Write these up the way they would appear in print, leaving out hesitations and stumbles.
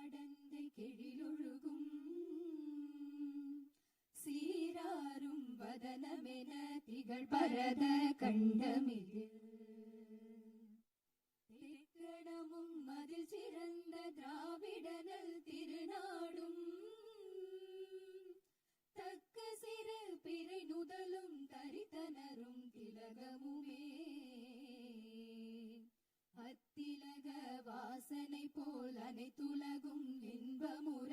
கடந்தை கெழிலொழுகும் சீராரும் வதனமென திகழ் பரத கண்டமிகு திக்கணமும் அதில் சிறந்த திராவிடனல் திருநாடும் தக்க சிறு பிறை நுதலும் தரித்தனரும் திலகமுமே அத்திலக வாசனை போல் அனைத்துலகும் இன்பமுற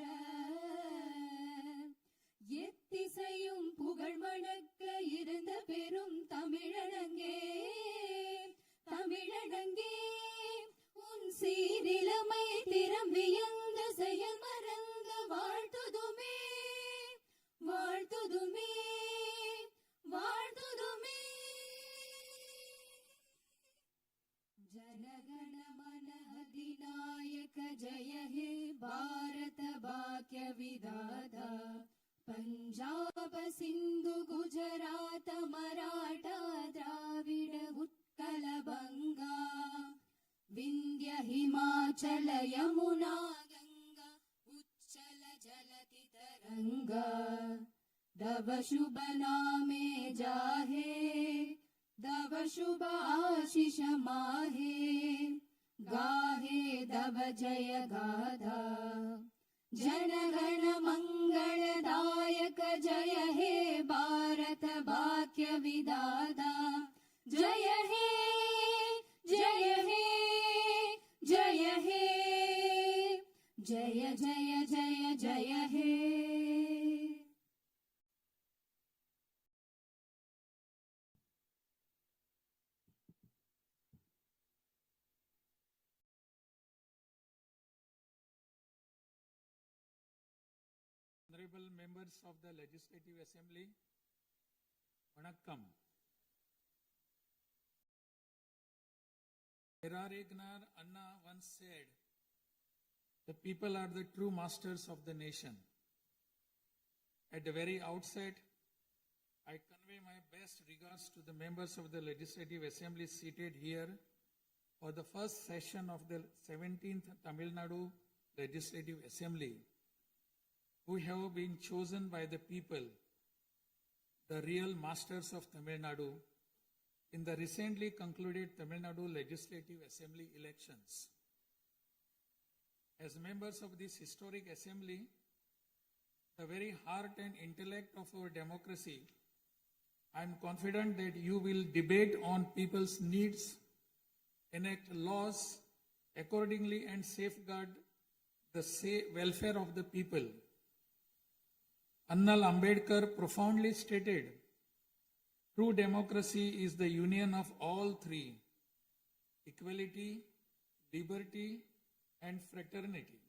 எத்திசையும் புகழ் மணக்க இருந்த பெரும் தமிழனங்கே தமிழனங்கே உன் சீரிலமை திறம் வியந்த செயல் மறந்த வாழ்த்துதுமே வாழ்த்துதுமே வாழ்த்துதுமே जनगण मन अधिनायक जय हे भारत भाग्य विधाता पंजाब सिंधु गुजरात मराठा द्राविड उत्कल बंगा विंध्य हिमाचल यमुना गंगा उच्चल जलति तरंगा तव शुभ नामे जाहे दव शुभ आशीष माहे गाहे दव जय गाधा जनगण मंगलदायक जय हे भारत भाग्य विधाता जय हे जय हे जय हे जय जय जय जय हे Honorable members of the Legislative Assembly, Vanakkam. Perarignar Anna once said, the people are the true masters of the nation. At the very outset, I convey my best regards to the members of the Legislative Assembly seated here for the first session of the 17th Tamil Nadu Legislative Assembly, who have been chosen by the people, the real masters of Tamil Nadu, in the recently concluded Tamil Nadu Legislative Assembly elections. As members of this historic assembly, the very heart and intellect of our democracy, I am confident that you will debate on people's needs, enact laws accordingly, and safeguard the welfare of the people. Annal Ambedkar profoundly stated, true democracy is the union of all three: equality, liberty, and fraternity.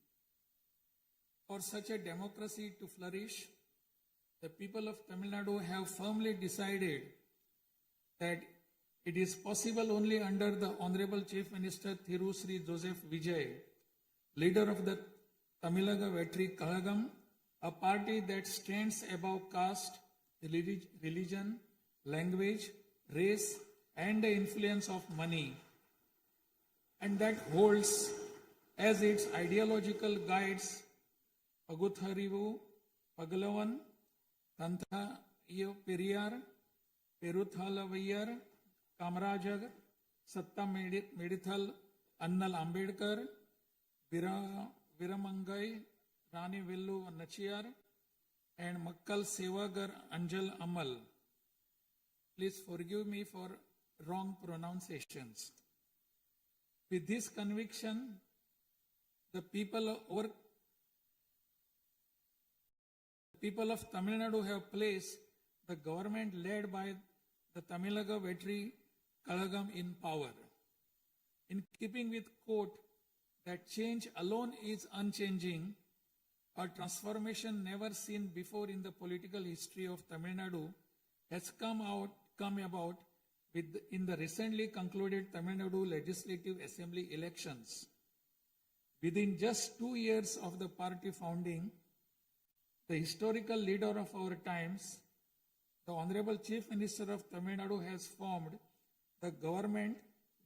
For such a democracy to flourish, the people of Tamil Nadu have firmly decided that it is possible only under the Honorable Chief Minister Thiru Sri Joseph Vijay, leader of the Tamilaga Vetri Kalagam, a party that stands above caste, religion, language, race, and the influence of money, and that holds as its ideological guides Pagutharivu, Pagalavan, Tantha Periyar, Peruthalavayar, Kamarajar, Satta Medithal, Annal Ambedkar, Viramangai, Rani Vellu Nachiyar, and Makkal Sevagar Anjal Amal. Please forgive me for wrong pronunciations. With this conviction, the people of Tamil Nadu have placed the government led by the Tamilaga Vetri Kalagam in power. In keeping with quote that change alone is unchanging, a transformation never seen before in the political history of Tamil Nadu has come about in the recently concluded Tamil Nadu Legislative Assembly elections. Within just 2 years of the party founding, the historical leader of our times, the Honorable Chief Minister of Tamil Nadu, has formed the government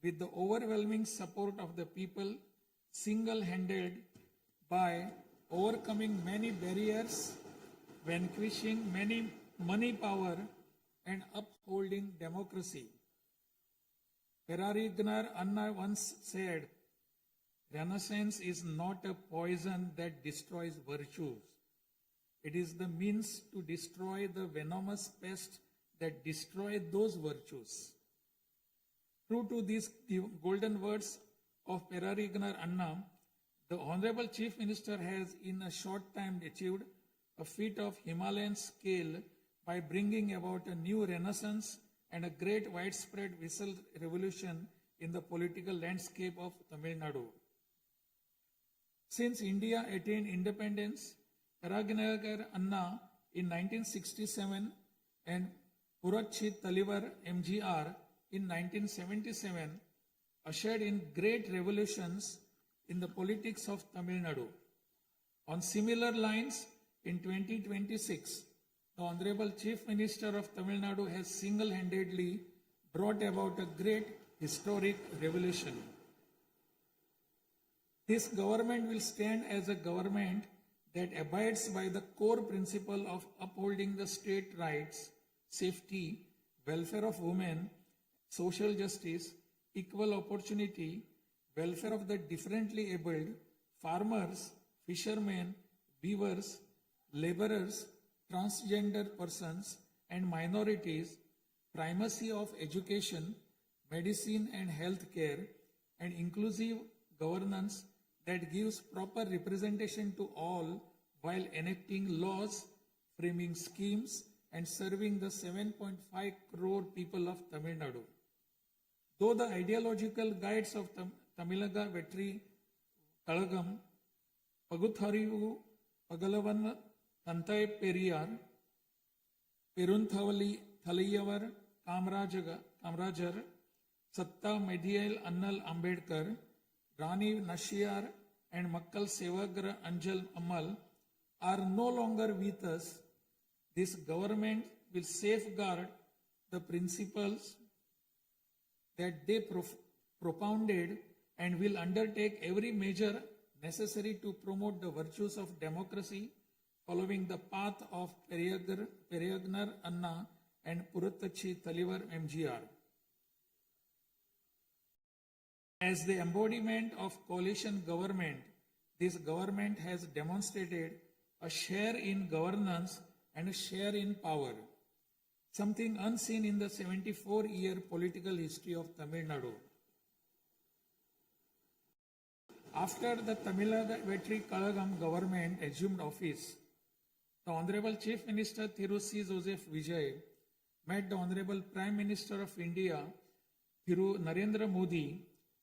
with the overwhelming support of the people, single-handed, by overcoming many barriers, vanquishing many money power, and upholding democracy. Perarignar Anna once said, Renaissance is not a poison that destroys virtues. It is the means to destroy the venomous pest that destroy those virtues. True to these golden words of Perarignar Anna, the Honorable Chief Minister has in a short time achieved a feat of Himalayan scale by bringing about a new renaissance and a great widespread visual revolution in the political landscape of Tamil Nadu. Since India attained independence, Perarignar Anna in 1967 and Purachi Talivar MGR in 1977 ushered in great revolutions in the politics of Tamil Nadu. On similar lines, in 2026, the Honorable Chief Minister of Tamil Nadu has single-handedly brought about a great historic revolution. This government will stand as a government that abides by the core principle of upholding the state rights, safety, welfare of women, social justice, equal opportunity, welfare of the differently abled, farmers, fishermen, weavers, laborers, transgender persons and minorities, primacy of education, medicine and health care, and inclusive governance that gives proper representation to all while enacting laws, framing schemes, and serving the 7.5 crore people of Tamil Nadu. Though the ideological guides of Tamilaga Vetri Kalagam, Pagutharivu, Pagalavan, Tantai Periyar, Perunthavali Thalayavar, Kamrajar, Satta Medial Annal Ambedkar, Rani Nashiyar, and Makkal Sevagra Anjal Amal are no longer with us. This government will safeguard the principles that they propounded and will undertake every measure necessary to promote the virtues of democracy following the path of Perarignar Anna and Purachi Talivar MGR. As the embodiment of coalition government, this government has demonstrated a share in governance and a share in power, something unseen in the 74-year political history of Tamil Nadu. After the Tamil Vetri Kalagam government assumed office, the Honorable Chief Minister Thiru C. Joseph Vijay met the Honorable Prime Minister of India, Thiru Narendra Modi,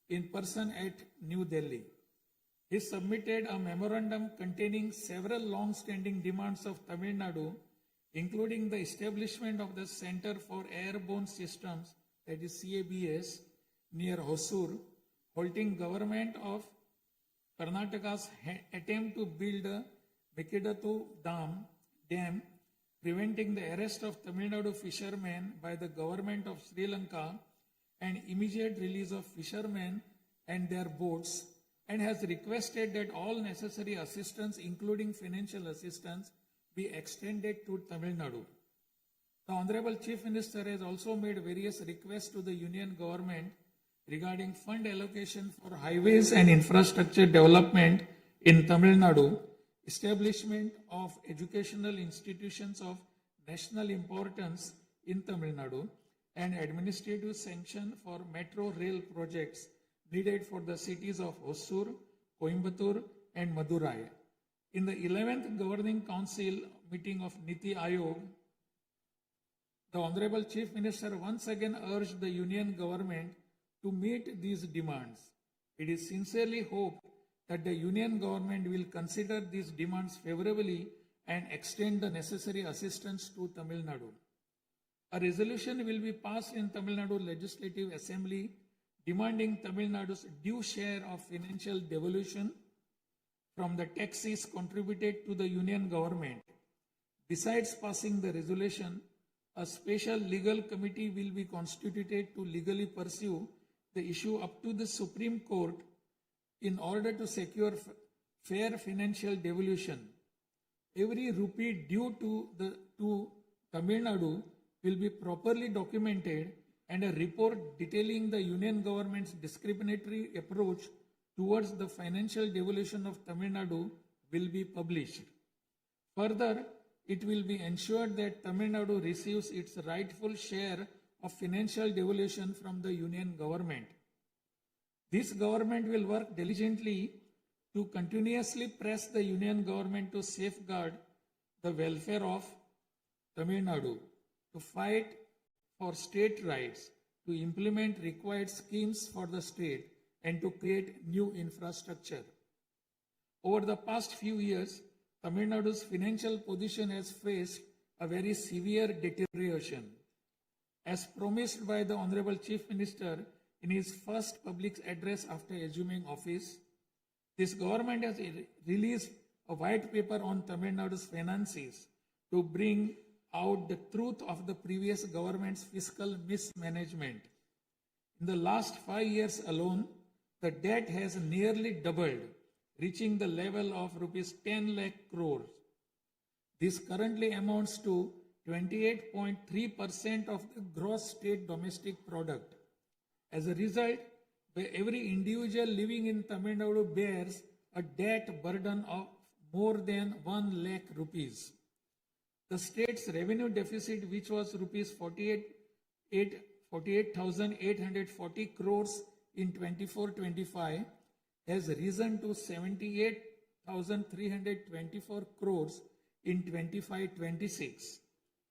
in person at New Delhi. He submitted a memorandum containing several long-standing demands of Tamil Nadu, including the establishment of the Center for Airborne Systems, that is CABS, near Hosur, halting government of Karnataka's attempt to build a Mekidatu Dam, preventing the arrest of Tamil Nadu fishermen by the government of Sri Lanka and immediate release of fishermen and their boats, and has requested that all necessary assistance, including financial assistance, be extended to Tamil Nadu. The Honorable Chief Minister has also made various requests to the Union government regarding fund allocation for highways and infrastructure development in Tamil Nadu, establishment of educational institutions of national importance in Tamil Nadu, and administrative sanction for metro rail projects needed for the cities of Hosur, Coimbatore, and Madurai. In the 11th Governing Council meeting of Niti Aayog, the Honorable Chief Minister once again urged the Union government to meet these demands. It is sincerely hoped that the Union government will consider these demands favorably and extend the necessary assistance to Tamil Nadu. A resolution will be passed in Tamil Nadu Legislative Assembly demanding Tamil Nadu's due share of financial devolution from the taxes contributed to the Union government. Besides passing the resolution, a special legal committee will be constituted to legally pursue the issue up to the Supreme Court in order to secure fair financial devolution. Every rupee due to Tamil Nadu will be properly documented, and a report detailing the union government's discriminatory approach towards the financial devolution of Tamil Nadu will be published. Further, it will be ensured that Tamil Nadu receives its rightful share of financial devolution from the union government. This government will work diligently to continuously press the union government to safeguard the welfare of Tamil Nadu, to fight for state rights, to implement required schemes for the state, and to create new infrastructure. Over the past few years, Tamil Nadu's financial position has faced a very severe deterioration. As promised by the Honorable Chief Minister in his first public address after assuming office, this government has released a white paper on Tamil Nadu's finances to bring out the truth of the previous government's fiscal mismanagement. In the last 5 years alone, the debt has nearly doubled, reaching the level of rupees 10 lakh crores. This currently amounts to 28.3% of the gross state domestic product. As a result, every individual living in Tamil Nadu bears a debt burden of more than 1 lakh rupees. The state's revenue deficit, which was rupees 48,840 crores in 24-25, has risen to 78,324 crores in 25-26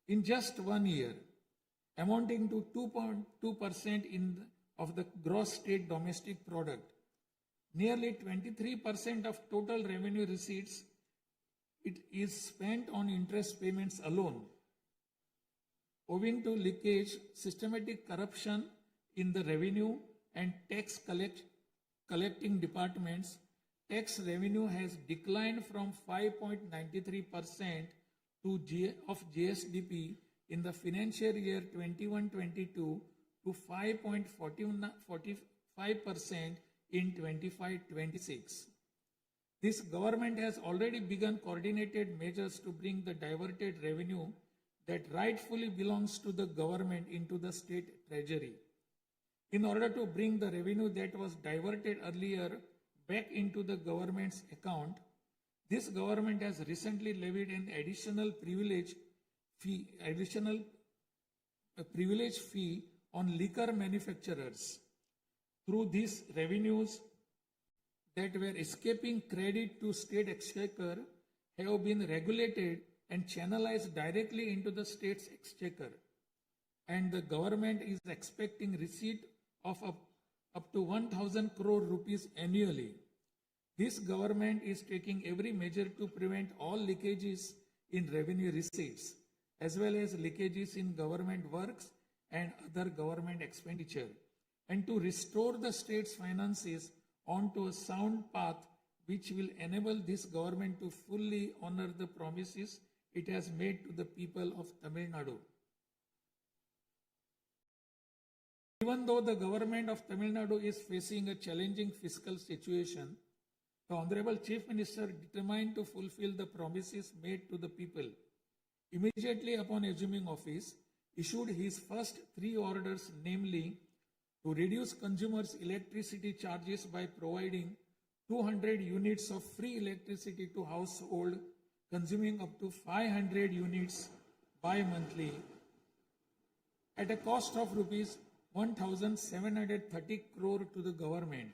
in just 1 year, amounting to 2.2% of the gross state domestic product. Nearly 23% of total revenue receipts it is spent on interest payments alone. Owing to leakage, systematic corruption in the revenue and tax collecting departments, tax revenue has declined from 5.93% of GSDP in the financial year 21-22 to 5.45% in 25-26. This government has already begun coordinated measures to bring the diverted revenue that rightfully belongs to the government into the state treasury. In order to bring the revenue that was diverted earlier back into the government's account, this government has recently levied an additional privilege fee on liquor manufacturers. Through these revenues that were escaping credit to state exchequer have been regulated and channelized directly into the state's exchequer, and the government is expecting receipt of up to 1,000 crore rupees annually. This government is taking every measure to prevent all leakages in revenue receipts, as well as leakages in government works and other government expenditure, and to restore the state's finances onto a sound path which will enable this government to fully honor the promises it has made to the people of Tamil Nadu. Even though the government of Tamil Nadu is facing a challenging fiscal situation, the Honorable Chief Minister, determined to fulfill the promises made to the people, immediately upon assuming office, issued his first 3 orders, namely, to reduce consumers' electricity charges by providing 200 units of free electricity to household consuming up to 500 units bi-monthly at a cost of rupees 1,730 crore to the government,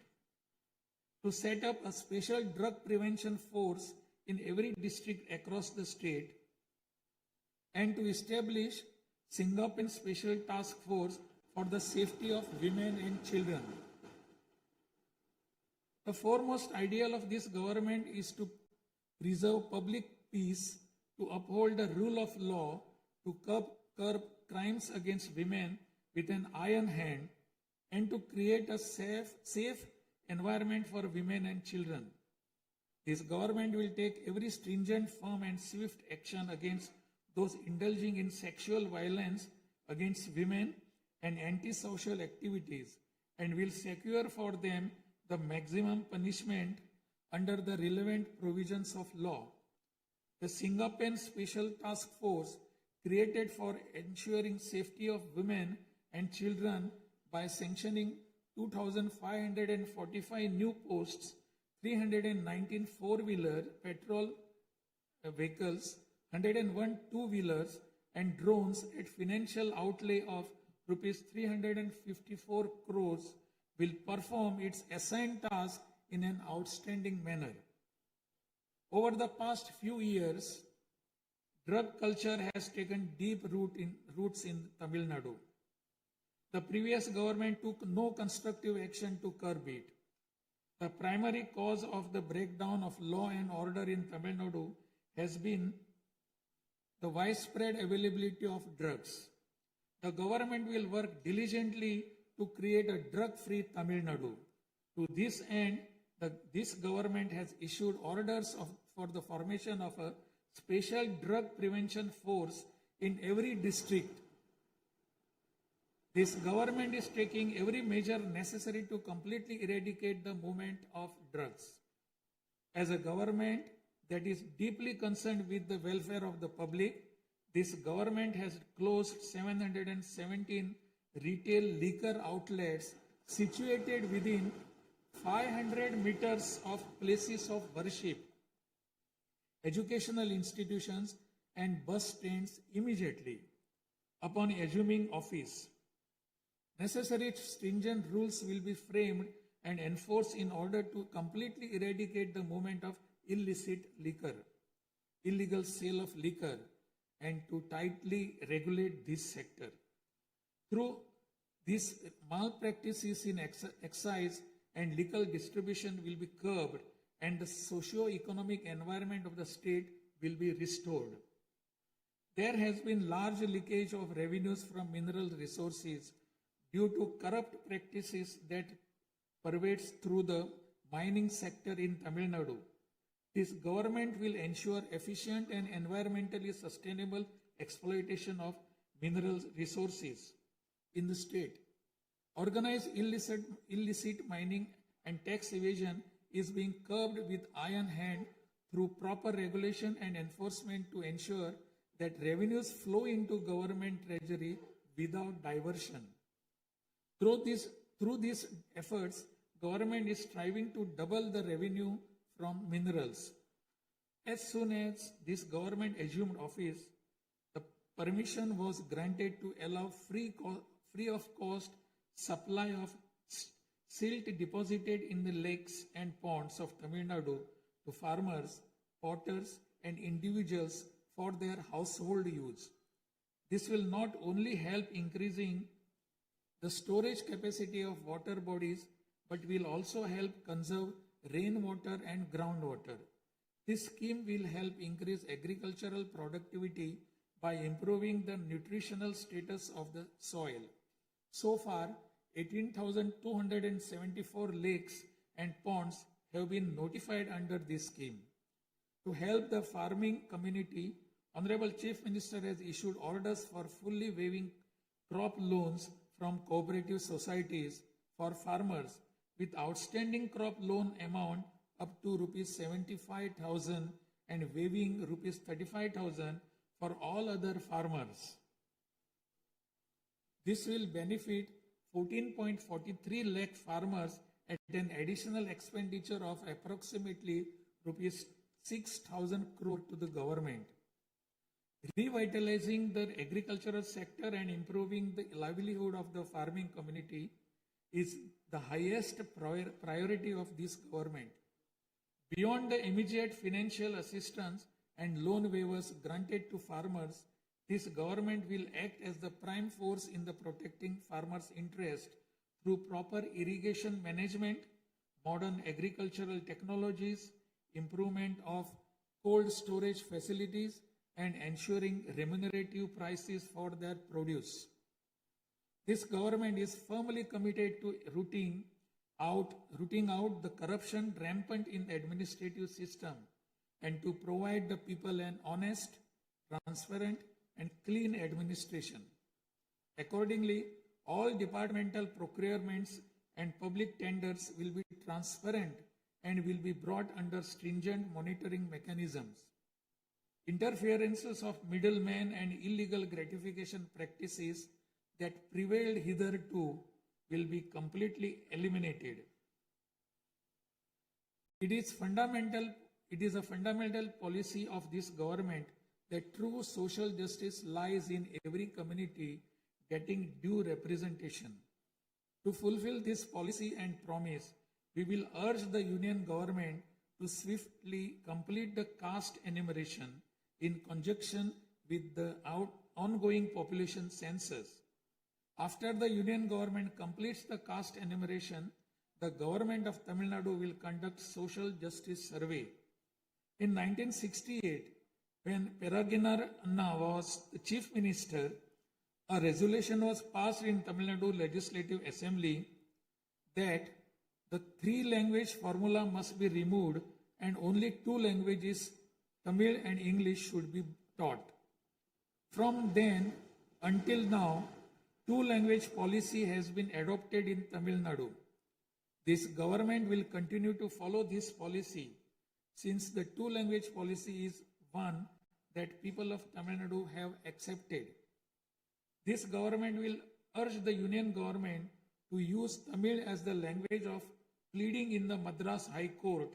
to set up a special drug prevention force in every district across the state, and to establish Singaporean Special Task Force for the safety of women and children. The foremost ideal of this government is to preserve public peace, to uphold the rule of law, to curb crimes against women with an iron hand, and to create a safe environment for women and children. This government will take every stringent, firm and swift action against those indulging in sexual violence against women and antisocial activities, and will secure for them the maximum punishment under the relevant provisions of law. The Singapen Special Task Force created for ensuring safety of women and children by sanctioning 2,545 new posts, 319 four-wheeler petrol vehicles, 101 two-wheelers and drones at financial outlay of rupees 354 crores will perform its assigned task in an outstanding manner. Over the past few years, drug culture has taken deep roots in Tamil Nadu. The previous government took no constructive action to curb it. The primary cause of the breakdown of law and order in Tamil Nadu has been the widespread availability of drugs. The government will work diligently to create a drug-free Tamil Nadu. To this end, this government has issued orders for the formation of a special drug prevention force in every district. This government is taking every measure necessary to completely eradicate the movement of drugs. As a government that is deeply concerned with the welfare of the public, this government has closed 717 retail liquor outlets situated within 500 meters of places of worship, educational institutions and bus stands immediately upon assuming office. Necessary stringent rules will be framed and enforced in order to completely eradicate the movement of illicit liquor, illegal sale of liquor, and to tightly regulate this sector. Through these malpractices in excise and liquor distribution will be curbed and the socio-economic environment of the state will be restored. There has been large leakage of revenues from mineral resources due to corrupt practices that pervades through the mining sector in Tamil Nadu. This government will ensure efficient and environmentally sustainable exploitation of mineral resources in the state. Organized illicit mining and tax evasion is being curbed with iron hand through proper regulation and enforcement to ensure that revenues flow into government treasury without diversion. Through these efforts, government is striving to double the revenue from minerals. As soon as this government assumed office, the permission was granted to allow free of cost supply of silt deposited in the lakes and ponds of Tamil Nadu to farmers, potters and individuals for their household use. This will not only help increasing the storage capacity of water bodies, but will also help conserve rainwater and groundwater. This scheme will help increase agricultural productivity by improving the nutritional status of the soil. So far, 18,274 lakes and ponds have been notified under this scheme. To help the farming community, Honorable Chief Minister has issued orders for fully waiving crop loans from cooperative societies for farmers with outstanding crop loan amount up to rupees 75,000 and waiving rupees 35,000 for all other farmers. This will benefit 14.43 lakh farmers at an additional expenditure of approximately rupees 6,000 crore to the government. Revitalizing the agricultural sector and improving the livelihood of the farming community is the highest priority of this government. Beyond the immediate financial assistance and loan waivers granted to farmers, this government will act as the prime force in the protecting farmers' interest through proper irrigation management, modern agricultural technologies, improvement of cold storage facilities, and ensuring remunerative prices for their produce. This government is firmly committed to rooting out the corruption rampant in the administrative system and to provide the people an honest, transparent, and clean administration. Accordingly, all departmental procurements and public tenders will be transparent and will be brought under stringent monitoring mechanisms. Interferences of middlemen and illegal gratification practices that prevailed hitherto will be completely eliminated. It is a fundamental policy of this government that true social justice lies in every community getting due representation. To fulfill this policy and promise, we will urge the Union government to swiftly complete the caste enumeration in conjunction with the ongoing population census. After the Union government completes the caste enumeration, the government of Tamil Nadu will conduct social justice survey. In 1968, when Peregriner Anna was the chief minister, a resolution was passed in Tamil Nadu Legislative Assembly that the three-language formula must be removed and only two languages, Tamil and English, should be taught. From then until now, two-language policy has been adopted in Tamil Nadu. This government will continue to follow this policy since the two-language policy is one that people of Tamil Nadu have accepted. This government will urge the Union government to use Tamil as the language of pleading in the Madras High Court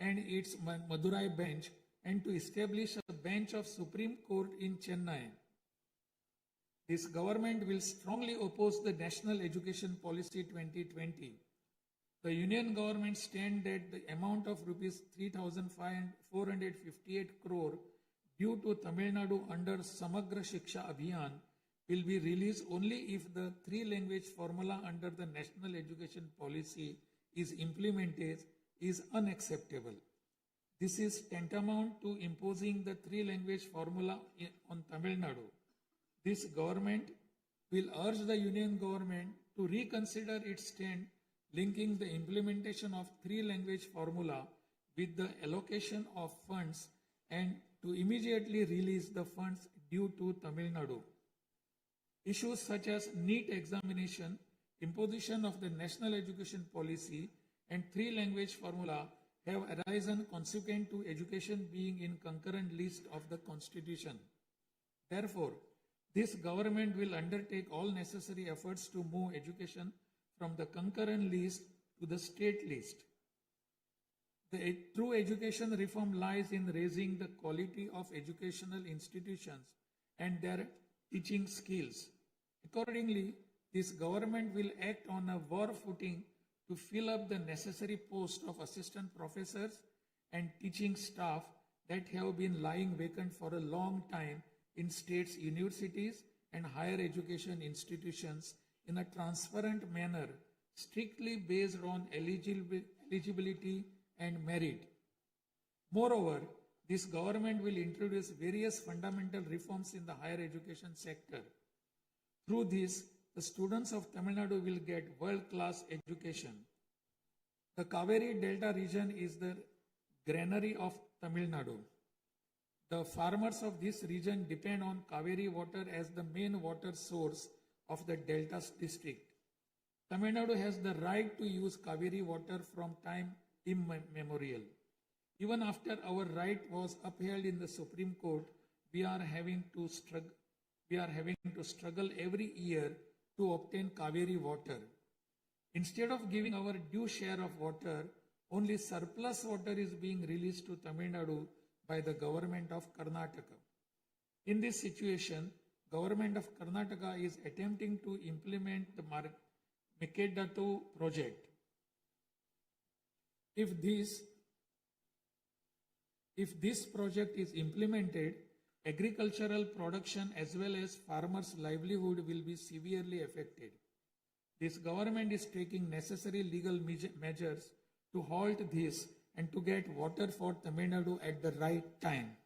and its Madurai bench, and to establish a bench of Supreme Court in Chennai. This government will strongly oppose the National Education Policy 2020. The Union government stand that the amount of rupees 3,458 crore due to Tamil Nadu under Samagra Shiksha Abhiyan will be released only if the three-language formula under the National Education Policy is implemented is unacceptable. This is tantamount to imposing the three-language formula on Tamil Nadu. This government will urge the Union government to reconsider its stand linking the implementation of three-language formula with the allocation of funds and to immediately release the funds due to Tamil Nadu. Issues such as NEET examination, imposition of the National Education Policy, and three-language formula have arisen consequent to education being in concurrent list of the Constitution. Therefore, this government will undertake all necessary efforts to move education from the concurrent list to the state list. The true education reform lies in raising the quality of educational institutions and their teaching skills. Accordingly, this government will act on a war footing to fill up the necessary posts of assistant professors and teaching staff that have been lying vacant for a long time in states' universities and higher education institutions in a transparent manner, strictly based on eligibility and merit. Moreover, this government will introduce various fundamental reforms in the higher education sector. Through this, the students of Tamil Nadu will get world-class education. The Kaveri Delta region is the granary of Tamil Nadu. The farmers of this region depend on Kaveri water as the main water source of the Delta district. Tamil Nadu has the right to use Kaveri water from time immemorial. Even after our right was upheld in the Supreme Court, we are having to struggle every year to obtain Kaveri water. Instead of giving our due share of water, only surplus water is being released to Tamil Nadu by the government of Karnataka. In this situation, government of Karnataka is attempting to implement the Mekedatu project. If this project is implemented, agricultural production as well as farmers' livelihood will be severely affected. This government is taking necessary legal measures to halt this and to get water for Tamil Nadu at the right time.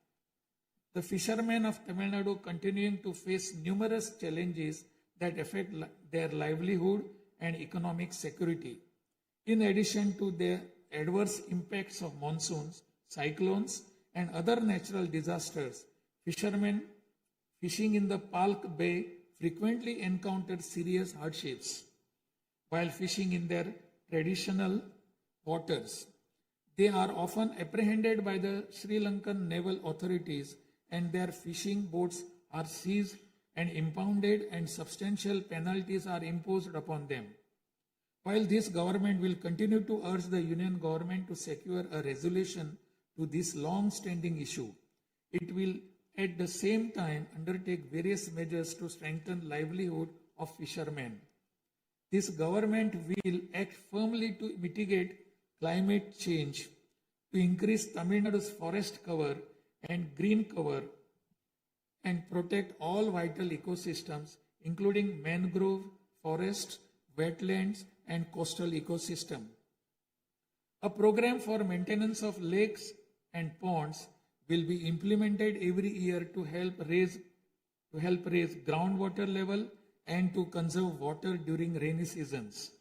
The fishermen of Tamil Nadu continuing to face numerous challenges that affect their livelihood and economic security. In addition to the adverse impacts of monsoons, cyclones, and other natural disasters, fishermen fishing in the Palk Bay frequently encounter serious hardships while fishing in their traditional waters. They are often apprehended by the Sri Lankan naval authorities and their fishing boats are seized and impounded and substantial penalties are imposed upon them. While this government will continue to urge the union government to secure a resolution to this long-standing issue, it will at the same time undertake various measures to strengthen livelihood of fishermen. This government will act firmly to mitigate climate change, to increase Tamil Nadu's forest cover and green cover, and protect all vital ecosystems, including mangrove, forests, wetlands, and coastal ecosystem. A program for maintenance of lakes and ponds will be implemented every year to help raise groundwater level and to conserve water during rainy seasons.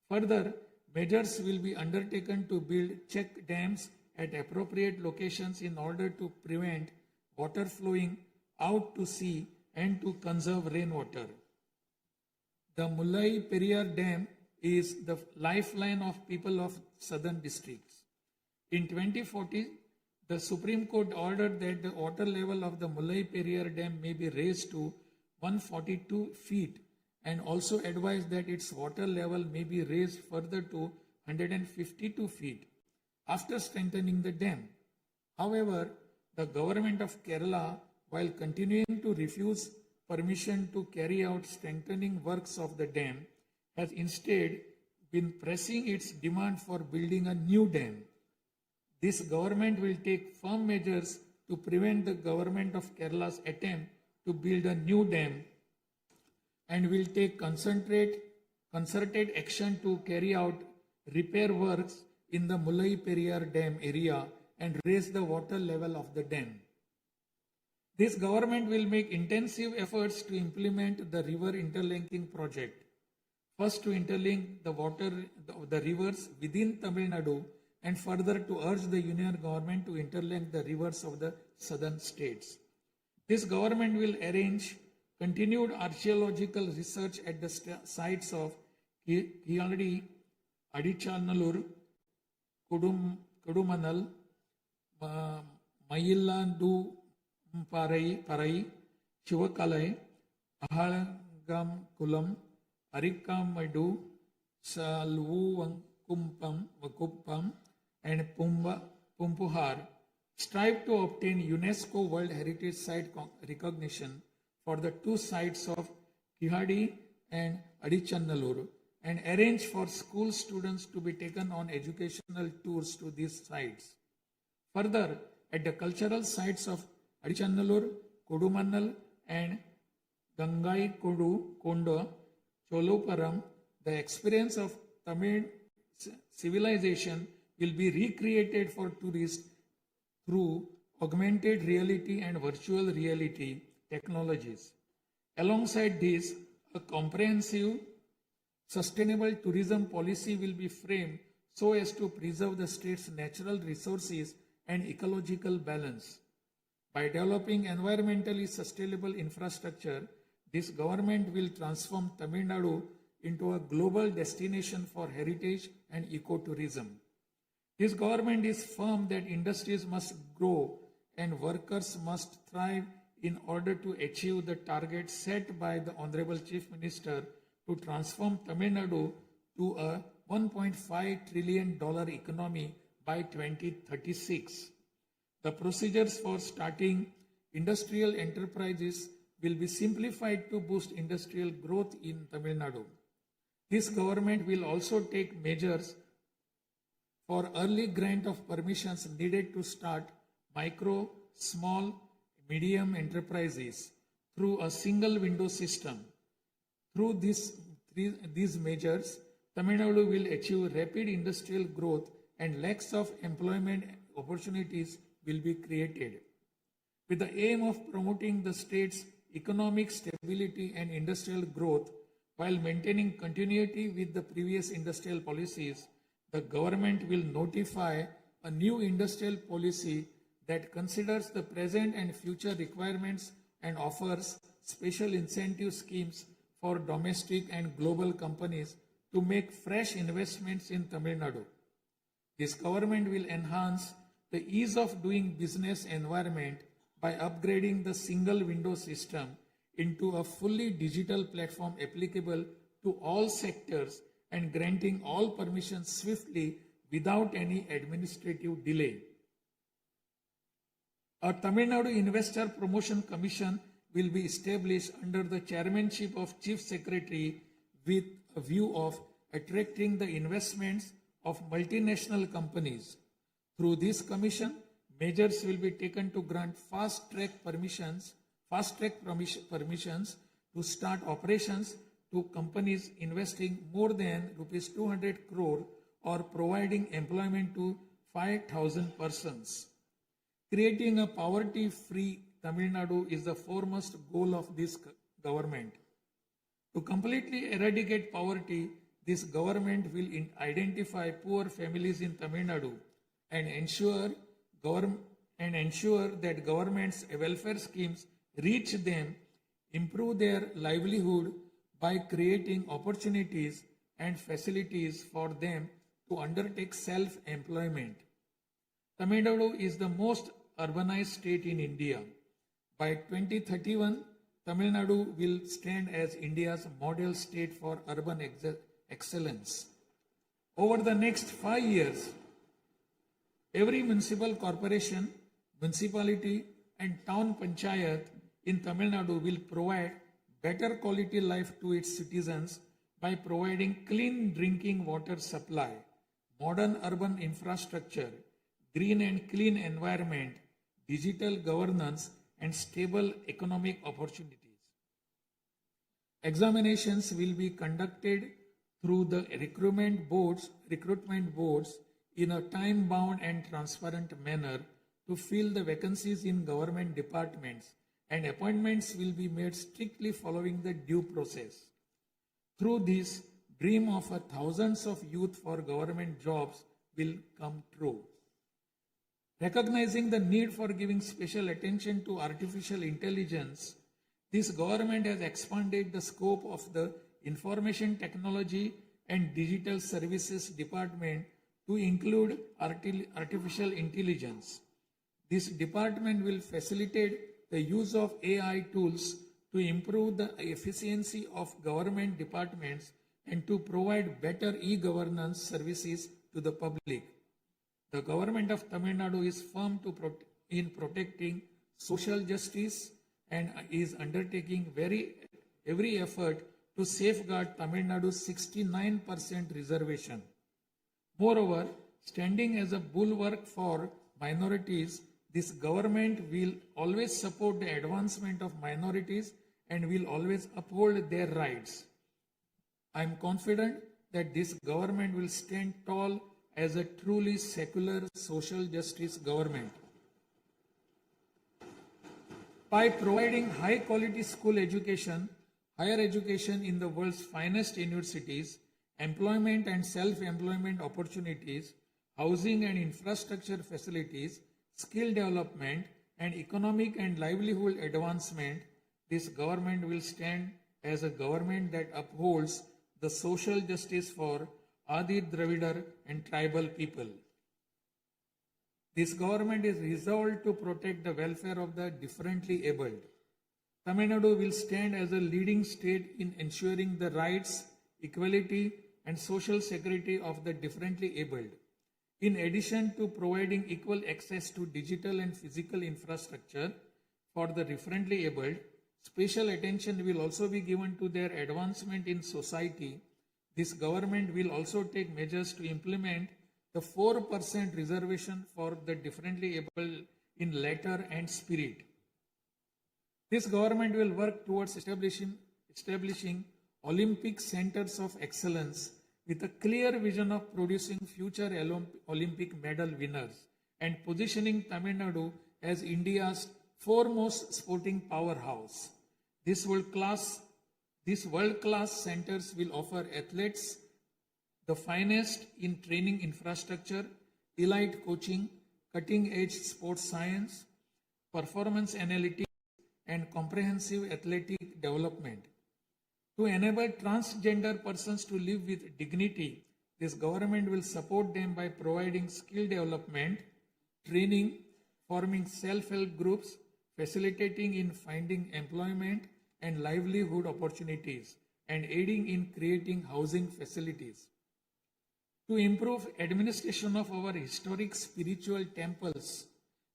Further, measures will be undertaken to build check dams at appropriate locations in order to prevent water flowing out to sea and to conserve rainwater. The Mullai Periyar Dam is the lifeline of people of southern districts. In 2040, the Supreme Court ordered that the water level of the Mullai Periyar Dam may be raised to 142 feet and also advised that its water level may be raised further to 152 feet after strengthening the dam. However, the government of Kerala, while continuing to refuse permission to carry out strengthening works of the dam, has instead been pressing its demand for building a new dam. This government will take firm measures to prevent the government of Kerala's attempt to build a new dam and will take concerted action to carry out repair works in the Mullai Periyar Dam area and raise the water level of the dam. This government will make intensive efforts to implement the river interlinking project. First, to interlink the rivers within Tamil Nadu, and further to urge the union government to interlink the rivers of the southern states. This government will arrange continued archaeological research at the sites of Kiyadi, Adichanallur, Kudumanal, Mayillandu Parai, Chivakalai, Ahalagam Kulam, Arikamadu, Vakuppam, and Pumpuhar strive to obtain UNESCO World Heritage Site recognition for the two sites of Kihadi and Adichanallur and arrange for school students to be taken on educational tours to these sites. Further, at the cultural sites of Adichanallur, Kodumannal and Gangai Kondo, Choluparam, the experience of Tamil civilization will be recreated for tourists through augmented reality and virtual reality technologies. Alongside this, a comprehensive, sustainable tourism policy will be framed so as to preserve the state's natural resources and ecological balance. By developing environmentally sustainable infrastructure, this government will transform Tamil Nadu into a global destination for heritage and ecotourism. This government is firm that industries must grow and workers must thrive in order to achieve the target set by the Honorable Chief Minister to transform Tamil Nadu to a $1.5 trillion economy by 2036. The procedures for starting industrial enterprises will be simplified to boost industrial growth in Tamil Nadu. This government will also take measures for early grant of permissions needed to start micro, small, medium enterprises through a single window system. Through these measures, Tamil Nadu will achieve rapid industrial growth and lakhs of employment opportunities will be created. With the aim of promoting the state's economic stability and industrial growth while maintaining continuity with the previous industrial policies, the government will notify a new industrial policy that considers the present and future requirements and offers special incentive schemes for domestic and global companies to make fresh investments in Tamil Nadu. This government will enhance the ease of doing business environment by upgrading the single window system into a fully digital platform applicable to all sectors and granting all permissions swiftly without any administrative delay. A Tamil Nadu Investor Promotion Commission will be established under the chairmanship of Chief Secretary with a view of attracting the investments of multinational companies. Through this commission, measures will be taken to grant fast-track permissions to start operations to companies investing more than rupees 200 crore or providing employment to 5,000 persons. Creating a poverty-free Tamil Nadu is the foremost goal of this government. To completely eradicate poverty, this government will identify poor families in Tamil Nadu and ensure that government's welfare schemes reach them, improve their livelihood by creating opportunities and facilities for them to undertake self-employment. Tamil Nadu is the most urbanized state in India. By 2031, Tamil Nadu will stand as India's model state for urban excellence. Over the next 5 years, every municipal corporation, municipality, and town panchayat in Tamil Nadu will provide better quality life to its citizens by providing clean drinking water supply, modern urban infrastructure, green and clean environment, digital governance, and stable economic opportunities. Examinations will be conducted through the recruitment boards in a time-bound and transparent manner to fill the vacancies in government departments, and appointments will be made strictly following the due process. Through this, dream of thousands of youth for government jobs will come true. Recognizing the need for giving special attention to artificial intelligence, this government has expanded the scope of the Information Technology and Digital Services Department to include artificial intelligence. This department will facilitate the use of AI tools to improve the efficiency of government departments and to provide better e-governance services to the public. The government of Tamil Nadu is firm in protecting social justice and is undertaking every effort to safeguard Tamil Nadu's 69% reservation. Moreover, standing as a bulwark for minorities, this government will always support the advancement of minorities and will always uphold their rights. I am confident that this government will stand tall as a truly secular social justice government. By providing high quality school education, higher education in the world's finest universities, employment and self-employment opportunities, housing and infrastructure facilities, skill development, and economic and livelihood advancement, this government will stand as a government that upholds the social justice for Adi Dravidar and tribal people. This government is resolved to protect the welfare of the differently abled. Tamil Nadu will stand as a leading state in ensuring the rights, equality, and social security of the differently abled. In addition to providing equal access to digital and physical infrastructure for the differently abled, special attention will also be given to their advancement in society. This government will also take measures to implement the 4% reservation for the differently able in letter and spirit. This government will work towards establishing Olympic centers of excellence with a clear vision of producing future Olympic medal winners and positioning Tamil Nadu as India's foremost sporting powerhouse. These world-class centers will offer athletes the finest in training infrastructure, elite coaching, cutting-edge sports science, performance analytics, and comprehensive athletic development. To enable transgender persons to live with dignity, this government will support them by providing skill development, training, forming self-help groups, facilitating in finding employment and livelihood opportunities, and aiding in creating housing facilities. To improve administration of our historic spiritual temples,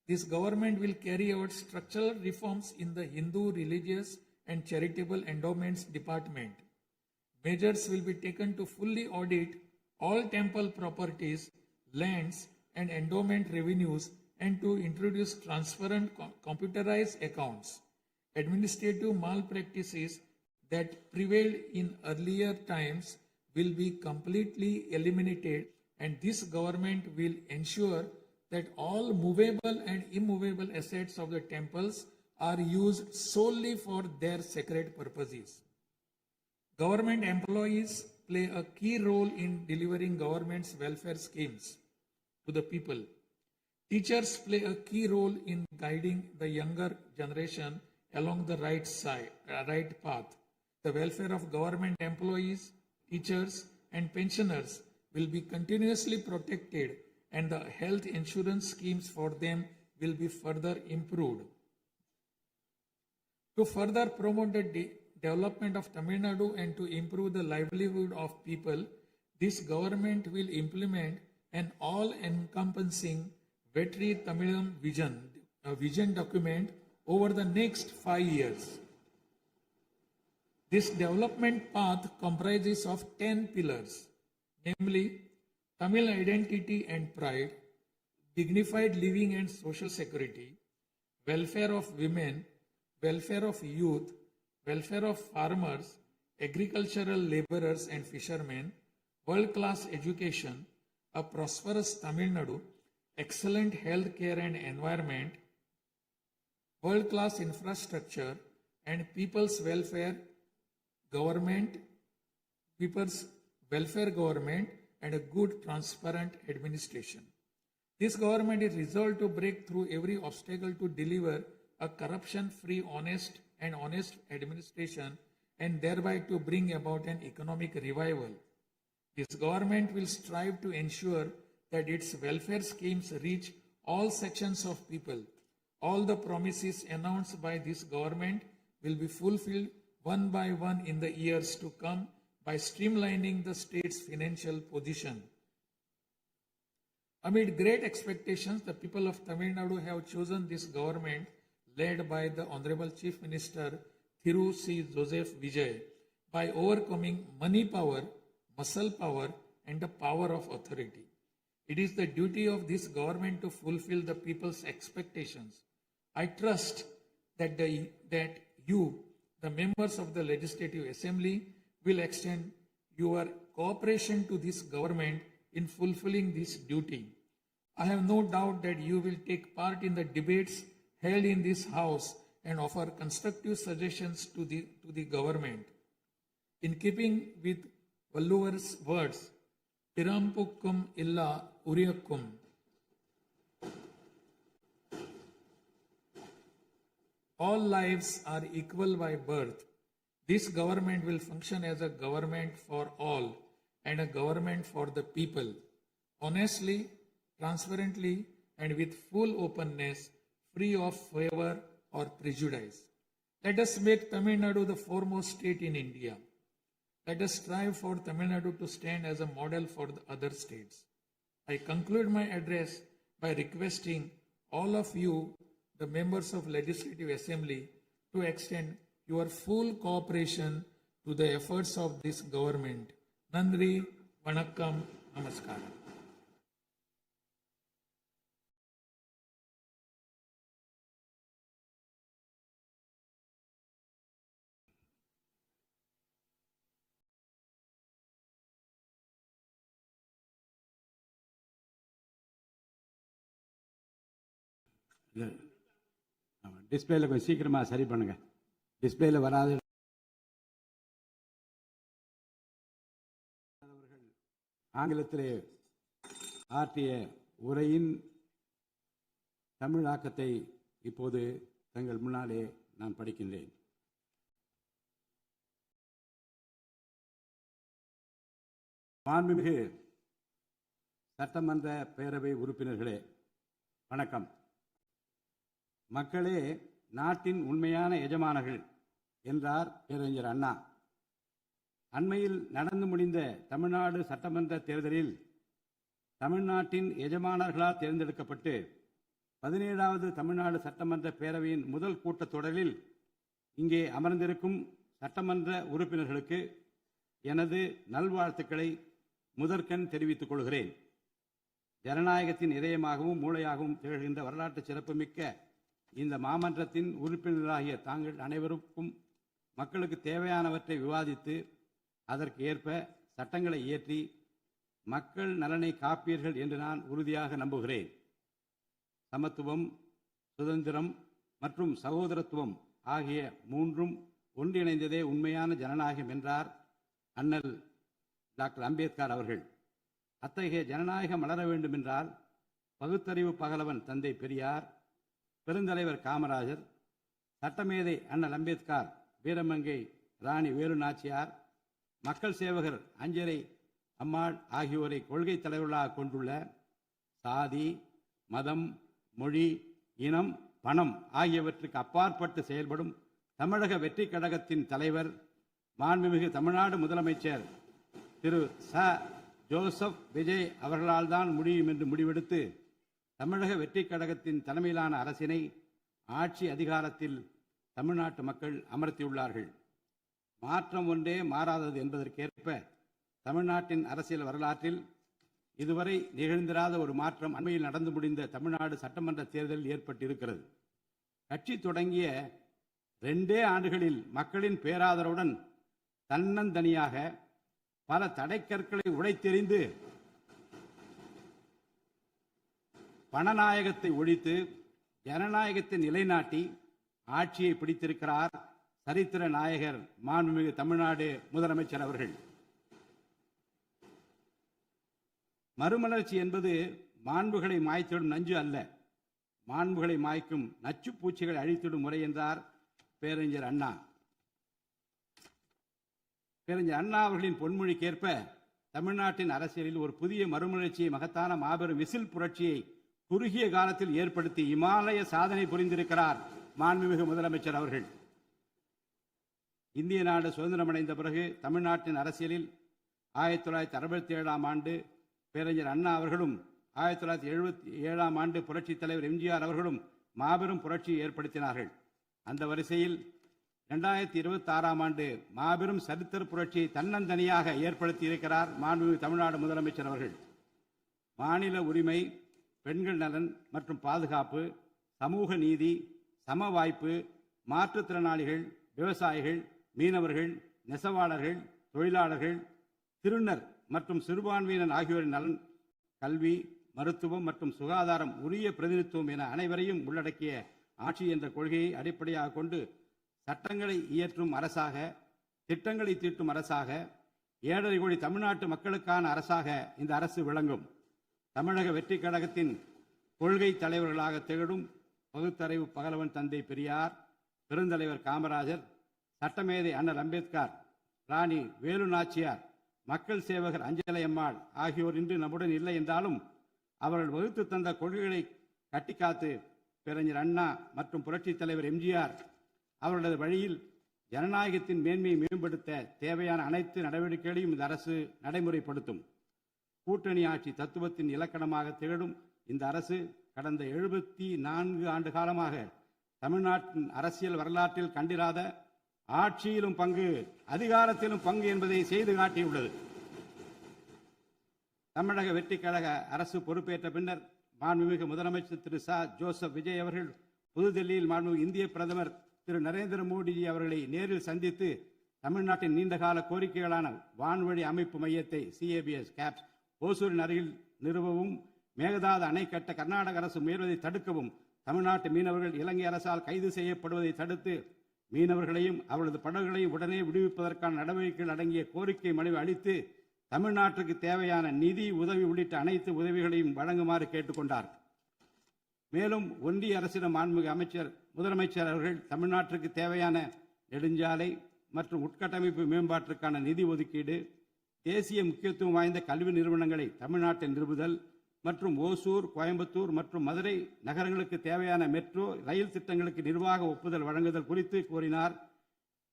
this government will carry out structural reforms in the Hindu religious and charitable endowments department. Measures will be taken to fully audit all temple properties, lands, and endowment revenues and to introduce transparent computerized accounts. Administrative malpractices that prevailed in earlier times will be completely eliminated, and this government will ensure that all movable and immovable assets of the temples are used solely for their sacred purposes. Government employees play a key role in delivering government's welfare schemes to the people. Teachers play a key role in guiding the younger generation along the right path. The welfare of government employees, teachers, and pensioners will be continuously protected, and the health insurance schemes for them will be further improved. To further promote the development of Tamil Nadu and to improve the livelihood of people, this government will implement an all-encompassing Vetri Tamilam vision document over the next 5 years. This development path comprises of 10 pillars, namely Tamil identity and pride, dignified living and social security, welfare of women, welfare of youth, welfare of farmers, agricultural laborers and fishermen, world-class education, a prosperous Tamil Nadu, excellent health care and environment, world-class infrastructure, and people's welfare government, and a good, transparent administration. This government is resolved to break through every obstacle to deliver a corruption-free, honest administration and thereby to bring about an economic revival. This government will strive to ensure that its welfare schemes reach all sections of people. All the promises announced by this government will be fulfilled one by one in the years to come by streamlining the state's financial position. Amid great expectations, the people of Tamil Nadu have chosen this government led by the Honorable Chief Minister Thiru C. Joseph Vijay by overcoming money power, muscle power, and the power of authority. It is the duty of this government to fulfill the people's expectations. I trust that you, the members of the Legislative Assembly, will extend your cooperation to this government in fulfilling this duty. I have no doubt that you will take part in the debates held in this House and offer constructive suggestions to the government. In keeping with Valluvar's words, Pirampukkum illa Uriyakkum, all lives are equal by birth. This government will function as a government for all and a government for the people, honestly, transparently, and with full openness, free of favor or prejudice. Let us make Tamil Nadu the foremost state in India. Let us strive for Tamil Nadu to stand as a model for the other states. I conclude my address by requesting all of you, the members of Legislative Assembly, to extend your full cooperation to the efforts of this government. Nandri, Vanakkam, Namaskaram. டிஸ்பிளேல கொஞ்சம் சீக்கிரமாக சரி பண்ணுங்க. டிஸ்பிளேல வராது. ஆங்கிலத்திலே ஆற்றிய உரையின் தமிழாக்கத்தை இப்போது தங்கள் முன்னாலே நான் படிக்கின்றேன். மாண்புமிகு சட்டமன்ற பேரவை உறுப்பினர்களே, வணக்கம். மக்களே நாட்டின் உண்மையான எஜமானர்கள் என்றார் பேரறிஞர் அண்ணா. அண்மையில் நடந்து முடிந்த தமிழ்நாடு சட்டமன்ற தேர்தலில் தமிழ்நாட்டின் எஜமானர்களால் தேர்ந்தெடுக்கப்பட்டு 17வது தமிழ்நாடு சட்டமன்ற பேரவையின் முதல் கூட்டத்தொடரில் இங்கே அமர்ந்திருக்கும் சட்டமன்ற உறுப்பினர்களுக்கு எனது நல்வாழ்த்துக்களை முதற்கண் தெரிவித்துக் கொள்கிறேன். ஜனநாயகத்தின் இதயமாகவும் மூளையாகவும் திகழ்கின்ற வரலாற்று சிறப்புமிக்க இந்த மாமன்றத்தின் உறுப்பினர்களாகிய தாங்கள் அனைவருக்கும் மக்களுக்கு தேவையானவற்றை விவாதித்து அதற்கு ஏற்ப சட்டங்களை இயற்றி மக்கள் நலனை காப்பீர்கள் என்று நான் உறுதியாக நம்புகிறேன். சமத்துவம், சுதந்திரம் மற்றும் சகோதரத்துவம் ஆகிய மூன்றும் ஒன்றிணைந்ததே உண்மையான ஜனநாயகம் என்றார் அண்ணல் டாக்டர் அம்பேத்கர் அவர்கள். அத்தகைய ஜனநாயகம் மலர வேண்டுமென்றால் பகுத்தறிவு பகலவன் தந்தை பெரியார், பெருந்தலைவர் காமராஜர், சட்டமேதை அண்ணல் அம்பேத்கர், வீரமங்கை ராணி வேலு நாச்சியார், மக்கள் சேவகர் அஞ்சரை அம்மாள் ஆகியோரை கொள்கை தலைவர்களாக கொண்டுள்ள சாதி, மதம், மொழி, இனம், பணம் ஆகியவற்றுக்கு அப்பாற்பட்டு செயல்படும் தமிழக வெற்றி கழகத்தின் தலைவர் மாண்புமிகு தமிழ்நாடு முதலமைச்சர் திரு ச. ஜோசப் விஜய் அவர்களால் தான் முடியும் என்று முடிவெடுத்து தமிழக வெற்றி கழகத்தின் தலைமையிலான அரசினை ஆட்சி அதிகாரத்தில் தமிழ்நாட்டு மக்கள் அமர்த்தியுள்ளார்கள். மாற்றம் ஒன்றே மாறாதது என்பதற்கேற்ப தமிழ்நாட்டின் அரசியல் வரலாற்றில் இதுவரை நிகழ்ந்திராத ஒரு மாற்றம் அண்மையில் நடந்து முடிந்த தமிழ்நாடு சட்டமன்ற தேர்தலில் ஏற்பட்டிருக்கிறது. கட்சி தொடங்கிய 2 ஆண்டுகளில் மக்களின் பேராதரவுடன் தன்னந்தனியாக பல தடைக்கற்களை உடைத்தெறிந்து பணநாயகத்தை ஒழித்து ஜனநாயகத்தை நிலைநாட்டி ஆட்சியை பிடித்திருக்கிறார் சரித்திர நாயகர் மாண்புமிகு தமிழ்நாடு முதலமைச்சர் அவர்கள். மறுமலர்ச்சி என்பது மாண்புகளை மாய்த்திடும் நஞ்சு அல்ல, மாண்புகளை மாய்க்கும் நச்சு பூச்சிகளை அழித்திடும் முறை என்றார் பேரறிஞர் அண்ணா. பேரறிஞர் அண்ணா அவர்களின் பொன்மொழிக்கேற்ப தமிழ்நாட்டின் அரசியலில் ஒரு புதிய மறுமலர்ச்சியை, மகத்தான மாபெரும் விசில் புரட்சியை குறுகிய காலத்தில் ஏற்படுத்தி இமாலய சாதனை புரிந்திருக்கிறார் மாண்புமிகு முதலமைச்சர் அவர்கள். இந்திய நாடு சுதந்திரமடைந்த பிறகு தமிழ்நாட்டின் அரசியலில் 1967ஆம் ஆண்டு பேரறிஞர் அண்ணா அவர்களும் 1977ஆம் ஆண்டு புரட்சித் தலைவர் எம்ஜிஆர் அவர்களும் மாபெரும் புரட்சியை ஏற்படுத்தினார்கள். அந்த வரிசையில் 2026ஆம் ஆண்டு மாபெரும் சரித்திர புரட்சியை தன்னந்தனியாக ஏற்படுத்தி இருக்கிறார் மாண்புமிகு தமிழ்நாடு முதலமைச்சர் அவர்கள். மாநில உரிமை, பெண்கள் நலன் மற்றும் பாதுகாப்பு, சமூக நீதி, சம வாய்ப்பு, மாற்றுத்திறனாளிகள், விவசாயிகள், மீனவர்கள், நெசவாளர்கள், தொழிலாளர்கள், திருநர் மற்றும் சிறுபான்மையினர் ஆகியோரின் நலன், கல்வி, மருத்துவம் மற்றும் சுகாதாரம், உரிய பிரதிநிதித்துவம் என அனைவரையும் உள்ளடக்கிய ஆட்சி என்ற கொள்கையை அடிப்படையாக கொண்டு சட்டங்களை இயற்றும் அரசாக, திட்டங்களை தீட்டும் அரசாக, 7.5 கோடி தமிழ்நாட்டு மக்களுக்கான அரசாக இந்த அரசு விளங்கும். தமிழக வெற்றி கழகத்தின் கொள்கை தலைவர்களாக திகழும் பகுத்தறிவு பகலவன் தந்தை பெரியார், பெருந்தலைவர் காமராஜர், சட்டமேதை அண்ணல் அம்பேத்கர், ராணி வேலு நாச்சியார், மக்கள் சேவகர் அஞ்சலை அம்மாள் ஆகியோர் இன்று நம்முடன் இல்லை என்றாலும் அவர்கள் வகுத்து தந்த கொள்கைகளை கட்டிக்காத்து பேரறிஞர் அண்ணா மற்றும் புரட்சித் தலைவர் எம்ஜிஆர் அவர்களது வழியில் ஜனநாயகத்தின் மேன்மையை மேம்படுத்த தேவையான அனைத்து நடவடிக்கைகளையும் இந்த அரசு நடைமுறைப்படுத்தும். கூட்டணி ஆட்சி தத்துவத்தின் இலக்கணமாக திகழும் இந்த அரசு கடந்த 74 ஆண்டு காலமாக தமிழ்நாட்டின் அரசியல் வரலாற்றில் கண்டிராத ஆட்சியிலும் பங்கு, அதிகாரத்திலும் பங்கு என்பதை செய்து காட்டியுள்ளது. தமிழக வெற்றி கழக அரசு பொறுப்பேற்ற பின்னர் மாண்புமிகு முதலமைச்சர் திரு ச. ஜோசப் விஜய் அவர்கள் புதுதில்லியில் மாண்புமிகு இந்திய பிரதமர் திரு நரேந்திர மோடிஜி அவர்களை நேரில் சந்தித்து தமிழ்நாட்டின் நீண்டகால கோரிக்கைகளான வான்வழி அமைப்பு மையத்தை CABS கேப்ஸ் ஓசூரின் அருகில் நிறுவவும், மேகதாது அணை கட்ட கர்நாடக அரசு முயல்வதை தடுக்கவும், தமிழ்நாட்டு மீனவர்கள் இலங்கை அரசால் கைது செய்யப்படுவதை தடுத்து மீனவர்களையும் அவரது படகுகளையும் உடனே விடுவிப்பதற்கான நடவடிக்கைகள் அடங்கிய கோரிக்கை மனுவை அளித்து தமிழ்நாட்டுக்கு தேவையான நிதி உதவி உள்ளிட்ட அனைத்து உதவிகளையும் வழங்குமாறு கேட்டுக்கொண்டார். மேலும் ஒன்றிய அரசிடம் மாண்புமிகு முதலமைச்சர் அவர்கள் தமிழ்நாட்டிற்கு தேவையான நெடுஞ்சாலை மற்றும் உட்கட்டமைப்பு மேம்பாட்டிற்கான நிதி ஒதுக்கீடு, தேசிய முக்கியத்துவம் வாய்ந்த கல்வி நிறுவனங்களை தமிழ்நாட்டில் நிறுவுதல் மற்றும் ஓசூர், கோயம்புத்தூர் மற்றும் மதுரை நகரங்களுக்கு தேவையான மெட்ரோ ரயில் திட்டங்களுக்கு நிர்வாக ஒப்புதல் வழங்குதல் குறித்து கோரினார்.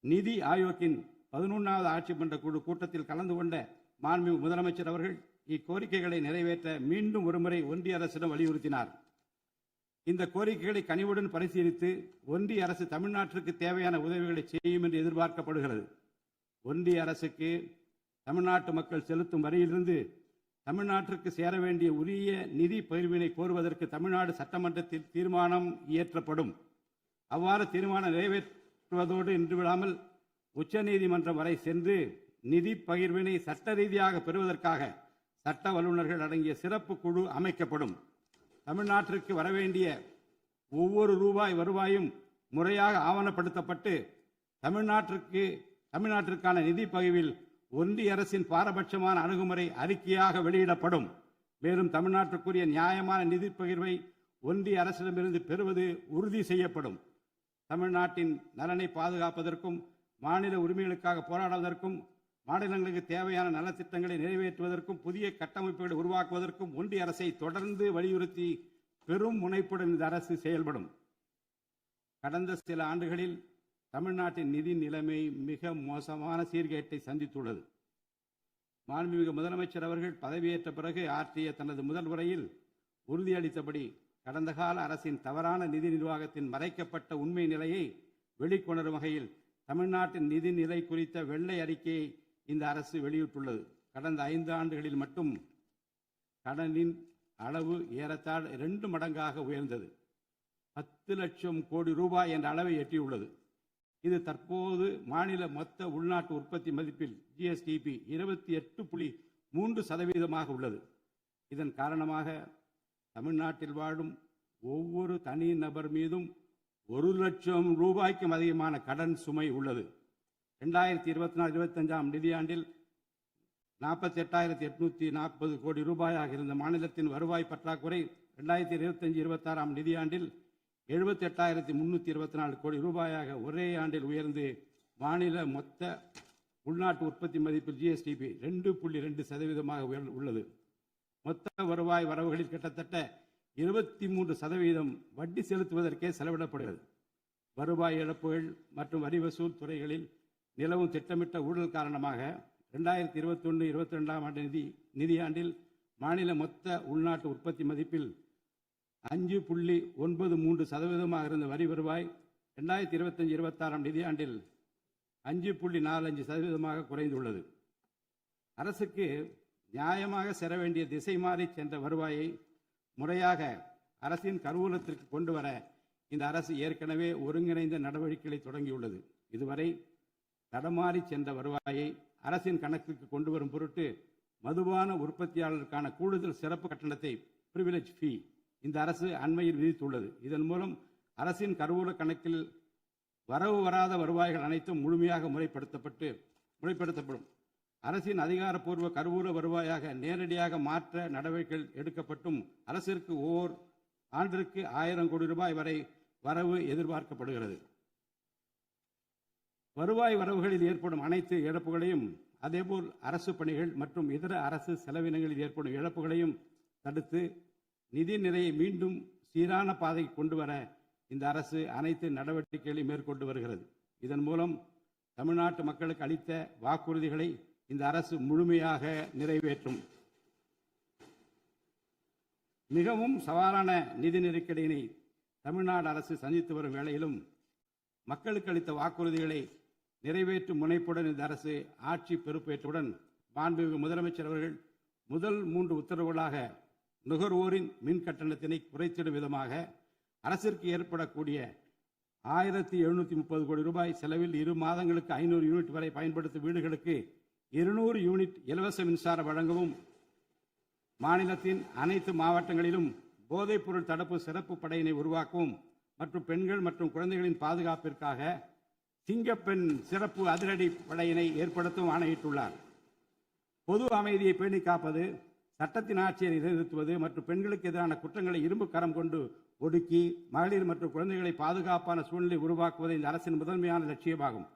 நிதி ஆயோக்கின் 11வது ஆட்சி மன்ற குழு கூட்டத்தில் கலந்து கொண்ட மாண்புமிகு முதலமைச்சர் அவர்கள் இக்கோரிக்கைகளை நிறைவேற்ற மீண்டும் ஒருமுறை ஒன்றிய அரசிடம் வலியுறுத்தினார். இந்த கோரிக்கைகளை கனிவுடன் பரிசீலித்து ஒன்றிய அரசு தமிழ்நாட்டிற்கு தேவையான உதவிகளை செய்யும் என்று எதிர்பார்க்கப்படுகிறது. ஒன்றிய அரசுக்கு தமிழ்நாட்டு மக்கள் செலுத்தும் வரியிலிருந்து தமிழ்நாட்டிற்கு சேர வேண்டிய உரிய நிதி பகிர்வினை கோருவதற்கு தமிழ்நாடு சட்டமன்றத்தில் தீர்மானம் இயற்றப்படும். அவ்வாறு தீர்மானம் நிறைவேற்றுவதோடு நின்றுவிடாமல் உச்சநீதிமன்றம் வரை சென்று நிதி பகிர்வினை சட்ட ரீதியாக பெறுவதற்காக சட்ட வல்லுநர்கள் அடங்கிய சிறப்பு குழு அமைக்கப்படும். தமிழ்நாட்டிற்கு வரவேண்டிய ஒவ்வொரு ரூபாய் வருவாயும் முறையாக ஆவணப்படுத்தப்பட்டு தமிழ்நாட்டிற்கான நிதி பகிர்வில் ஒன்றிய அரசின் பாரபட்சமான அணுகுமுறை அறிக்கையாக வெளியிடப்படும். மேலும் தமிழ்நாட்டிற்குரிய நியாயமான நிதி பகிர்வை ஒன்றிய அரசிடமிருந்து பெறுவது உறுதி செய்யப்படும். தமிழ்நாட்டின் நலனை பாதுகாப்பதற்கும் மாநில உரிமைகளுக்காக போராடுவதற்கும் மாநிலங்களுக்கு தேவையான நலத்திட்டங்களை நிறைவேற்றுவதற்கும் புதிய கட்டமைப்புகளை உருவாக்குவதற்கும் ஒன்றிய அரசை தொடர்ந்து வலியுறுத்தி பெரும் முனைப்புடன் இந்த அரசு செயல்படும். கடந்த சில ஆண்டுகளில் தமிழ்நாட்டின் நிதி நிலைமை மிக மோசமான சீர்கேட்டை சந்தித்துள்ளது. மாண்புமிகு முதலமைச்சர் அவர்கள் பதவியேற்ற பிறகு ஆற்றிய தனது முதல் உரையில் உறுதியளித்தபடி கடந்த கால அரசின் தவறான நிதி நிர்வாகத்தின் மறைக்கப்பட்ட உண்மை நிலையை வெளிக்கொணரும் வகையில் தமிழ்நாட்டின் நிதி நிலை குறித்த வெள்ளை அறிக்கையை இந்த அரசு வெளியிட்டுள்ளது. கடந்த 5 ஆண்டுகளில் மட்டும் கடனின் அளவு ஏறத்தாழ 2 மடங்காக உயர்ந்தது. 10 லட்சம் கோடி ரூபாய் என்ற அளவை எட்டியுள்ளது. இது தற்போது மாநில மொத்த உள்நாட்டு உற்பத்தி மதிப்பில் ஜிஎஸ்டிபி 28.3% உள்ளது. இதன் காரணமாக தமிழ்நாட்டில் வாழும் ஒவ்வொரு தனி நபர் மீதும் 1 லட்சம் ரூபாய்க்கும் அதிகமான கடன் சுமை உள்ளது. 2024-25 நிதியாண்டில் 48,840 கோடி ரூபாயாக இருந்த மாநிலத்தின் வருவாய் பற்றாக்குறை 2025-26 நிதியாண்டில் 78,324 கோடி ரூபாயாக ஒரே ஆண்டில் உயர்ந்து மாநில மொத்த உள்நாட்டு உற்பத்தி மதிப்பில் ஜிஎஸ்டிபி 2.2% உள்ளது. மொத்த வருவாய் வரவுகளில் கிட்டத்தட்ட 23% வட்டி செலுத்துவதற்கே செலவிடப்படுகிறது. வருவாய் இழப்புகள் மற்றும் வரி வசூல் துறைகளில் நிலவும் திட்டமிட்ட ஊழல் காரணமாக 2021-22 நிதியாண்டில் மாநில மொத்த உள்நாட்டு உற்பத்தி மதிப்பில் 5.93% இருந்த வரி வருவாய் 2025-26 நிதியாண்டில் 5.45% குறைந்துள்ளது. அரசுக்கு நியாயமாக செல்ல வேண்டிய திசை மாறி சென்ற வருவாயை முறையாக அரசின் கருவூலத்திற்கு கொண்டு வர இந்த அரசு ஏற்கனவே ஒருங்கிணைந்த நடவடிக்கைகளை தொடங்கியுள்ளது. இதுவரை தடமாறி சென்ற வருவாயை அரசின் கணக்குக்கு கொண்டு வரும் பொருட்டு மதுபான உற்பத்தியாளருக்கான கூடுதல் சிறப்பு கட்டணத்தை பிரிவிலேஜ் ஃபீ இந்த அரசு அண்மையில் விதித்துள்ளது. இதன் மூலம் அரசின் கருவூல கணக்கில் வரவு வராத வருவாய்கள் அனைத்தும் முழுமையாக முறைப்படுத்தப்படும். அரசின் அதிகாரப்பூர்வ கருவூல வருவாயாக நேரடியாக மாற்ற நடவடிக்கைகள் எடுக்கப்பட்டும் அரசிற்கு ஓர் ஆண்டிற்கு 1000 கோடி ரூபாய் வரை வரவு எதிர்பார்க்கப்படுகிறது. வருவாய் வரவுகளில் ஏற்படும் அனைத்து இழப்புகளையும் அதேபோல் அரசு பணிகள் மற்றும் இதர அரசு செலவினங்களில் ஏற்படும் இழப்புகளையும் தடுத்து நிதி நிலையை மீண்டும் சீரான பாதைக்கு கொண்டு வர இந்த அரசு அனைத்து நடவடிக்கைகளையும் மேற்கொண்டு வருகிறது. இதன் மூலம் தமிழ்நாட்டு மக்களுக்கு அளித்த வாக்குறுதிகளை இந்த அரசு முழுமையாக நிறைவேற்றும். மிகவும் சவாலான நிதி நெருக்கடியினை தமிழ்நாடு அரசு சந்தித்து வரும் வேளையிலும் மக்களுக்கு அளித்த வாக்குறுதிகளை நிறைவேற்றும் முனைப்புடன் இந்த அரசு ஆட்சி பொறுப்பேற்றவுடன் மாண்புமிகு முதலமைச்சர் அவர்கள் முதல் 3 உத்தரவுகளாக நுகர்வோரின் மின் கட்டணத்தினை குறைத்திடும் விதமாக அரசிற்கு ஏற்படக்கூடிய 1730 கோடி ரூபாய் செலவில் 2 மாதங்களுக்கு 500 யூனிட் வரை பயன்படுத்தும் வீடுகளுக்கு 200 யூனிட் இலவச மின்சாரம் வழங்கவும், மாநிலத்தின் அனைத்து மாவட்டங்களிலும் போதைப் பொருள் தடுப்பு சிறப்பு படையினை உருவாக்கவும் மற்றும் பெண்கள் மற்றும் குழந்தைகளின் பாதுகாப்பிற்காக சிங்கப்பெண் சிறப்பு அதிரடி படையினை ஏற்படுத்தவும் ஆணையிட்டுள்ளார். பொது அமைதியை பேணி காப்பது, சட்டத்தின் ஆட்சியை நிலைநிறுத்துவது மற்றும் பெண்களுக்கு எதிரான குற்றங்களை இரும்பு கரம் கொண்டு ஒடுக்கி மகளிர் மற்றும் குழந்தைகளை பாதுகாப்பான சூழ்நிலை உருவாக்குவது இந்த அரசின் முதன்மையான லட்சியமாகும்.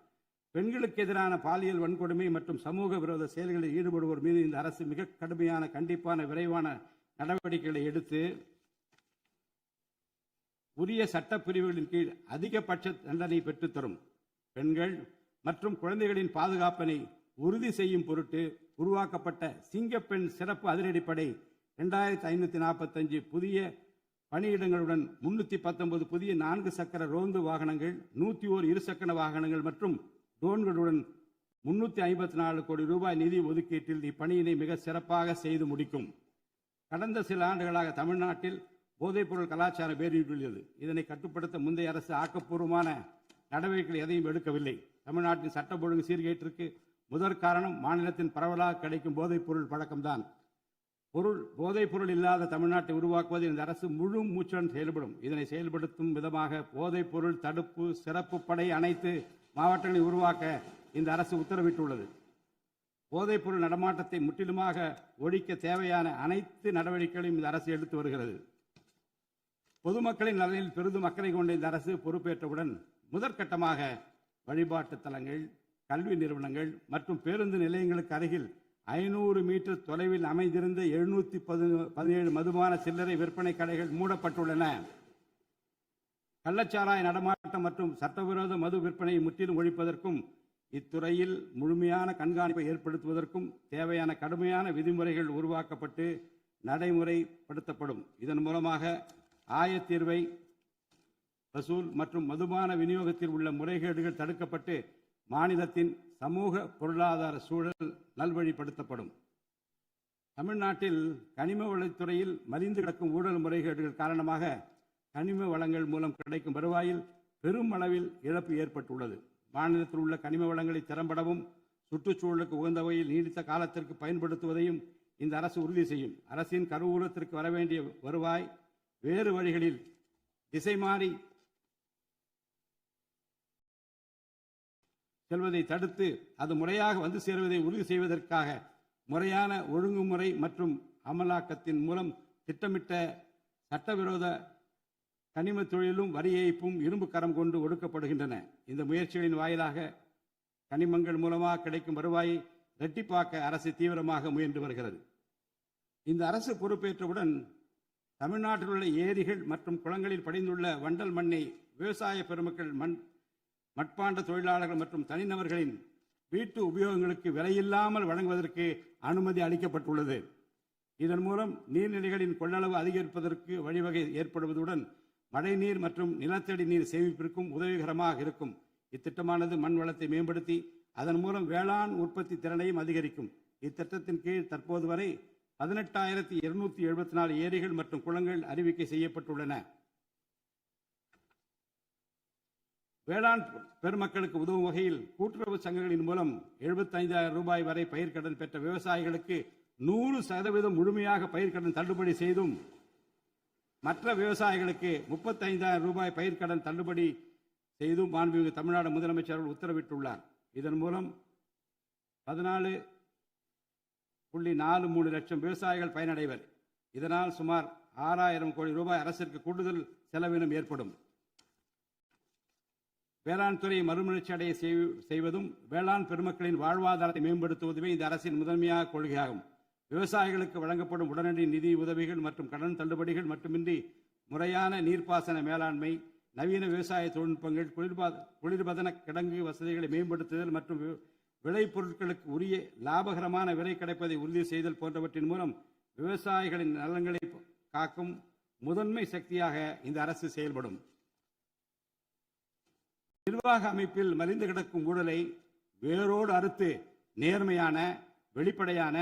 பெண்களுக்கு எதிரான பாலியல் வன்கொடுமை மற்றும் சமூக விரோத செயல்களில் ஈடுபடுவோர் மீது இந்த அரசு மிக கடுமையான கண்டிப்பான விரைவான நடவடிக்கைகளை எடுத்து உரிய சட்டப்பிரிவுகளின் கீழ் அதிகபட்ச தண்டனை பெற்றுத்தரும். பெண்கள் மற்றும் குழந்தைகளின் பாதுகாப்பினை உறுதி செய்யும் பொருட்டு உருவாக்கப்பட்ட சிங்கப்பெண் சிறப்பு அதிரடிப்படை 2545 புதிய பணியிடங்களுடன் 319 புதிய 4 சக்கர ரோந்து வாகனங்கள், 101 இருசக்கர வாகனங்கள் மற்றும் ட்ரோன்களுடன் 354 கோடி ரூபாய் நிதி ஒதுக்கீட்டில் இப்பணியினை மிக சிறப்பாக செய்து முடிக்கும். கடந்த சில ஆண்டுகளாக தமிழ்நாட்டில் போதைப்பொருள் கலாச்சாரம் வேரூன்றியுள்ளது. இதனை கட்டுப்படுத்த முந்தைய அரசு ஆக்கப்பூர்வமான நடவடிக்கைகள் எதையும் எடுக்கவில்லை. தமிழ்நாட்டின் சட்டம் ஒழுங்கு சீர்கேட்டிற்கு முதற் காரணம் மாநிலத்தின் பரவலாக கிடைக்கும் போதைப்பொருள் பழக்கம்தான். போதைப்பொருள் இல்லாத தமிழ்நாட்டை உருவாக்குவது இந்த அரசு முழு மூச்சுடன் செயல்படும். இதனை செயல்படுத்தும் விதமாக போதைப்பொருள் தடுப்பு சிறப்பு படை அனைத்து மாவட்டங்களை உருவாக்க இந்த அரசு உத்தரவிட்டுள்ளது. போதைப்பொருள் நடமாட்டத்தை முற்றிலுமாக ஒழிக்க தேவையான அனைத்து நடவடிக்கைகளையும் இந்த அரசு எடுத்து வருகிறது. பொதுமக்களின் நலனில் பெரிதும் அக்கறை கொண்ட இந்த அரசு பொறுப்பேற்றவுடன் முதற்கட்டமாக வழிபாட்டு தலங்கள், கல்வி நிறுவனங்கள் மற்றும் பேருந்து நிலையங்களுக்கு அருகில் 500 மீட்டர் தொலைவில் அமைந்திருந்த 717 மதுபான சில்லறை விற்பனை கடைகள் மூடப்பட்டுள்ளன. கள்ளச்சாராய நடமாட்டம் மற்றும் சட்டவிரோத மது விற்பனையை முற்றிலும் ஒழிப்பதற்கும் இத்துறையில் முழுமையான கண்காணிப்பை ஏற்படுத்துவதற்கும் தேவையான கடுமையான விதிமுறைகள் உருவாக்கப்பட்டு நடைமுறைப்படுத்தப்படும். இதன் மூலமாக ஆயத்தீர்வை வசூல் மற்றும் மதுபான விநியோகத்தில் உள்ள முறைகேடுகள் தடுக்கப்பட்டு மாநிலத்தின் சமூக பொருளாதார சூழல் நல்வழிப்படுத்தப்படும். தமிழ்நாட்டில் கனிம வளத்துறையில் மலிந்து கிடக்கும் ஊழல் முறைகேடுகள் காரணமாக கனிம வளங்கள் மூலம் கிடைக்கும் வருவாயில் பெரும் அளவில் இழப்பு ஏற்பட்டுள்ளது. மாநிலத்தில் உள்ள கனிம வளங்களை திறம்படவும் சுற்றுச்சூழலுக்கு உகந்த வகையில் நீடித்த காலத்திற்கு பயன்படுத்துவதையும் இந்த அரசு உறுதி செய்யும். அரசின் கருவூலத்திற்கு வரவேண்டிய வருவாய் வேறு வழிகளில் திசை மாறி செல்வதை தடுத்து அது முறையாக வந்து சேருவதை உறுதி செய்வதற்காக முறையான ஒழுங்குமுறை மற்றும் அமலாக்கத்தின் மூலம் திட்டமிட்ட சட்டவிரோத கனிம தொழிலும் வரி ஏய்ப்பும் இரும்பு கரம் கொண்டு ஒடுக்கப்படுகின்றன. இந்த முயற்சிகளின் வாயிலாக கனிமங்கள் மூலமாக கிடைக்கும் வருவாயை இரட்டிப்பாக்க அரசு தீவிரமாக முயன்று வருகிறது. இந்த அரசு பொறுப்பேற்றவுடன் தமிழ்நாட்டில் உள்ள ஏரிகள் மற்றும் குளங்களில் படிந்துள்ள வண்டல் மண்ணை விவசாய பெருமக்கள், மட்பாண்ட தொழிலாளர்கள் மற்றும் தனிநபர்களின் வீட்டு உபயோகங்களுக்கு விலையில்லாமல் வழங்குவதற்கு அனுமதி அளிக்கப்பட்டுள்ளது. இதன் மூலம் நீர்நிலைகளின் கொள்ளளவு அதிகரிப்பதற்கு வழிவகை ஏற்படுவதுடன் மழைநீர் மற்றும் நிலத்தடி நீர் சேமிப்பிற்கும் உதவிகரமாக இருக்கும். இத்திட்டமானது மண் வளத்தை மேம்படுத்தி அதன் மூலம் வேளாண் உற்பத்தி திறனையும் அதிகரிக்கும். இத்திட்டத்தின் கீழ் தற்போது வரை 18,274 ஏரிகள் மற்றும் குளங்கள் அறிவிக்கை செய்யப்பட்டுள்ளன. வேளாண் பெருமக்களுக்கு உதவும் வகையில் கூட்டுறவு சங்கங்களின் மூலம் 75,000 ரூபாய் வரை பயிர்க்கடன் பெற்ற விவசாயிகளுக்கு 100% முழுமையாக பயிர்க்கடன் தள்ளுபடி செய்தும், மற்ற விவசாயிகளுக்கு 35,000 ரூபாய் பயிர்க்கடன் தள்ளுபடி செய்தும் மாண்புமிகு தமிழ்நாடு முதலமைச்சர் அவர்கள் உத்தரவிட்டுள்ளார். இதன் மூலம் 14.43 லட்சம் விவசாயிகள் பயனடைவர். இதனால் சுமார் 6,000 கோடி ரூபாய் அரசிற்கு கூடுதல் செலவினம் ஏற்படும். வேளாண் துறையை மறுமலர்ச்சி அடைய செய்வதும் வேளாண் பெருமக்களின் வாழ்வாதாரத்தை மேம்படுத்துவதுமே இந்த அரசின் முதன்மையாக கொள்கையாகும். விவசாயிகளுக்கு வழங்கப்படும் உடனடி நிதி உதவிகள் மற்றும் கடன் தள்ளுபடிகள் மட்டுமின்றி முறையான நீர்ப்பாசன மேலாண்மை, நவீன விவசாய தொழில்நுட்பங்கள், குளிர்பதன கிடங்கு வசதிகளை மேம்படுத்துதல் மற்றும் விளைபொருட்களுக்கு உரிய லாபகரமான விலை கிடைப்பதை உறுதி செய்தல் போன்றவற்றின் மூலம் விவசாயிகளின் நலன்களை காக்கும் முதன்மை சக்தியாக இந்த அரசு செயல்படும். நிர்வாக அமைப்பில் மலிந்து கிடக்கும் ஊழலை வேரோடு அறுத்து நேர்மையான, வெளிப்படையான,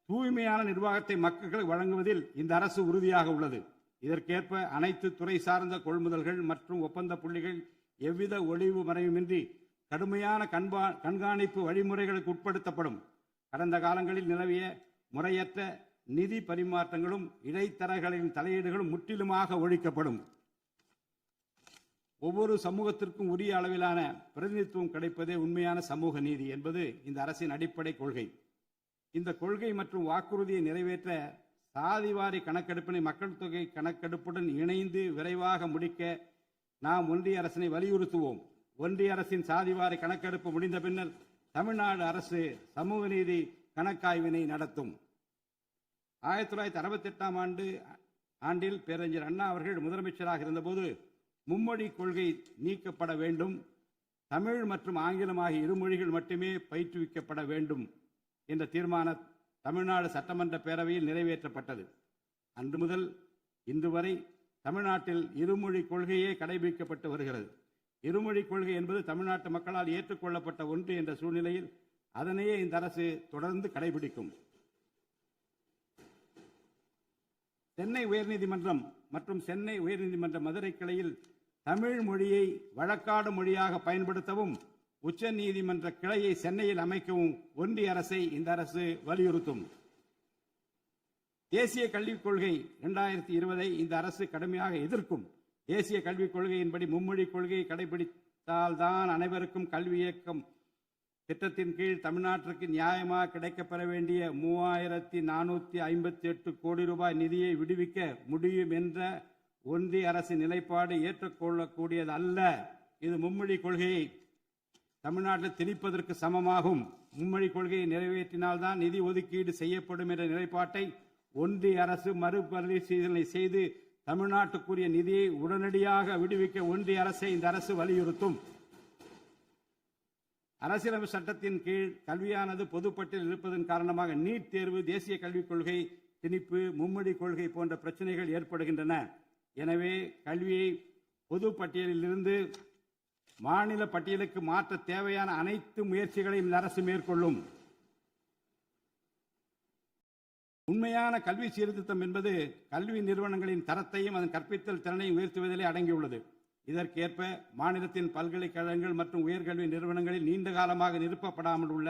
தூய்மையான நிர்வாகத்தை மக்களுக்கு வழங்குவதில் இந்த அரசு உறுதியாக உள்ளது. இதற்கேற்ப அனைத்து துறை சார்ந்த கொள்முதல்கள் மற்றும் ஒப்பந்த புள்ளிகள் எவ்வித ஒளிவு மறைவுமின்றி கடுமையான கண்காணிப்பு வழிமுறைகளுக்கு உட்படுத்தப்படும். கடந்த காலங்களில் நிலவிய முறையற்ற நிதி பரிமாற்றங்களும் இடைத்தரகர்களின் தலையீடுகளும் முற்றிலுமாக ஒழிக்கப்படும். ஒவ்வொரு சமூகத்திற்கும் உரிய அளவிலான பிரதிநிதித்துவம் கிடைப்பதே உண்மையான சமூக நீதி என்பது இந்த அரசின் அடிப்படை கொள்கை. இந்த கொள்கை மற்றும் வாக்குறுதியை நிறைவேற்ற சாதிவாரி கணக்கெடுப்பினை மக்கள் தொகை கணக்கெடுப்புடன் இணைந்து விரைவாக முடிக்க நாம் ஒன்றிய அரசினை வலியுறுத்துவோம். ஒன்றிய அரசின் சாதிவாரி கணக்கெடுப்பு முடிந்த பின்னர் தமிழ்நாடு அரசு சமூக நீதி கணக்காய்வினை நடத்தும். 1968 ஆண்டில் பேரறிஞர் அண்ணா அவர்கள் முதலமைச்சராக இருந்தபோது மும்மொழி கொள்கை நீக்கப்பட வேண்டும், தமிழ் மற்றும் ஆங்கிலம் ஆகிய இருமொழிகள் மட்டுமே பயிற்றுவிக்கப்பட வேண்டும் என்ற தீர்மானம் தமிழ்நாடு சட்டமன்ற பேரவையில் நிறைவேற்றப்பட்டது. அன்று முதல் இன்று வரை தமிழ்நாட்டில் இருமொழி கொள்கையே கடைபிடிக்கப்பட்டு வருகிறது. இருமொழி கொள்கை என்பது தமிழ்நாட்டு மக்களால் ஏற்றுக்கொள்ளப்பட்ட ஒன்று என்ற சூழ்நிலையில் அதனையே இந்த அரசு தொடர்ந்து கடைபிடிக்கும். சென்னை உயர்நீதிமன்றம் மற்றும் சென்னை உயர்நீதிமன்ற மதுரை கிளையில் தமிழ் மொழியை வழக்காடு மொழியாக பயன்படுத்தவும் உச்ச நீதிமன்ற கிளையை சென்னையில் அமைக்கவும் ஒன்றிய அரசை இந்த அரசு வலியுறுத்தும். தேசிய கல்விக் கொள்கை 2020 இந்த அரசு கடுமையாக எதிர்க்கும். தேசிய கல்விக் கொள்கையின்படி மும்மொழி கொள்கையை கடைபிடித்தால்தான் அனைவருக்கும் கல்வி இயக்கம் திட்டத்தின் கீழ் தமிழ்நாட்டிற்கு நியாயமாக கிடைக்கப்பெற வேண்டிய 3458 கோடி ரூபாய் நிதியை விடுவிக்க முடியும் என்ற ஒன்றிய அரசின் நிலைப்பாடு ஏற்றுக்கொள்ளக்கூடியது அல்ல. இது மும்மொழி கொள்கையை தமிழ்நாட்டில் திணிப்பதற்கு சமமாகும். மும்மொழி கொள்கையை நிறைவேற்றினால்தான் நிதி ஒதுக்கீடு செய்யப்படும் என்ற நிலைப்பாட்டை ஒன்றிய அரசு மறுபரிசீலனை செய்து தமிழ்நாட்டுக்குரிய நிதியை உடனடியாக விடுவிக்க ஒன்றிய அரசை இந்த அரசு வலியுறுத்தும். அரசியலமைப்பு சட்டத்தின் கீழ் கல்வியானது பொதுப்பட்டியலில் இருப்பதன் காரணமாக நீட் தேர்வு, தேசிய கல்விக் கொள்கை திணிப்பு, மும்மொழி கொள்கை போன்ற பிரச்சனைகள் ஏற்படுகின்றன. எனவே கல்வியை பொது பட்டியலிலிருந்து மாநில பட்டியலுக்கு மாற்ற தேவையான அனைத்து முயற்சிகளையும் இந்த அரசு மேற்கொள்ளும். உண்மையான கல்வி சீர்திருத்தம் என்பது கல்வி நிறுவனங்களின் தரத்தையும் அதன் கற்பித்தல் திறனையும் உயர்த்துவதிலே அடங்கியுள்ளது. இதற்கேற்ப மாநிலத்தின் பல்கலைக்கழகங்கள் மற்றும் உயர்கல்வி நிறுவனங்களில் நீண்ட காலமாக நிரப்பப்படாமல் உள்ள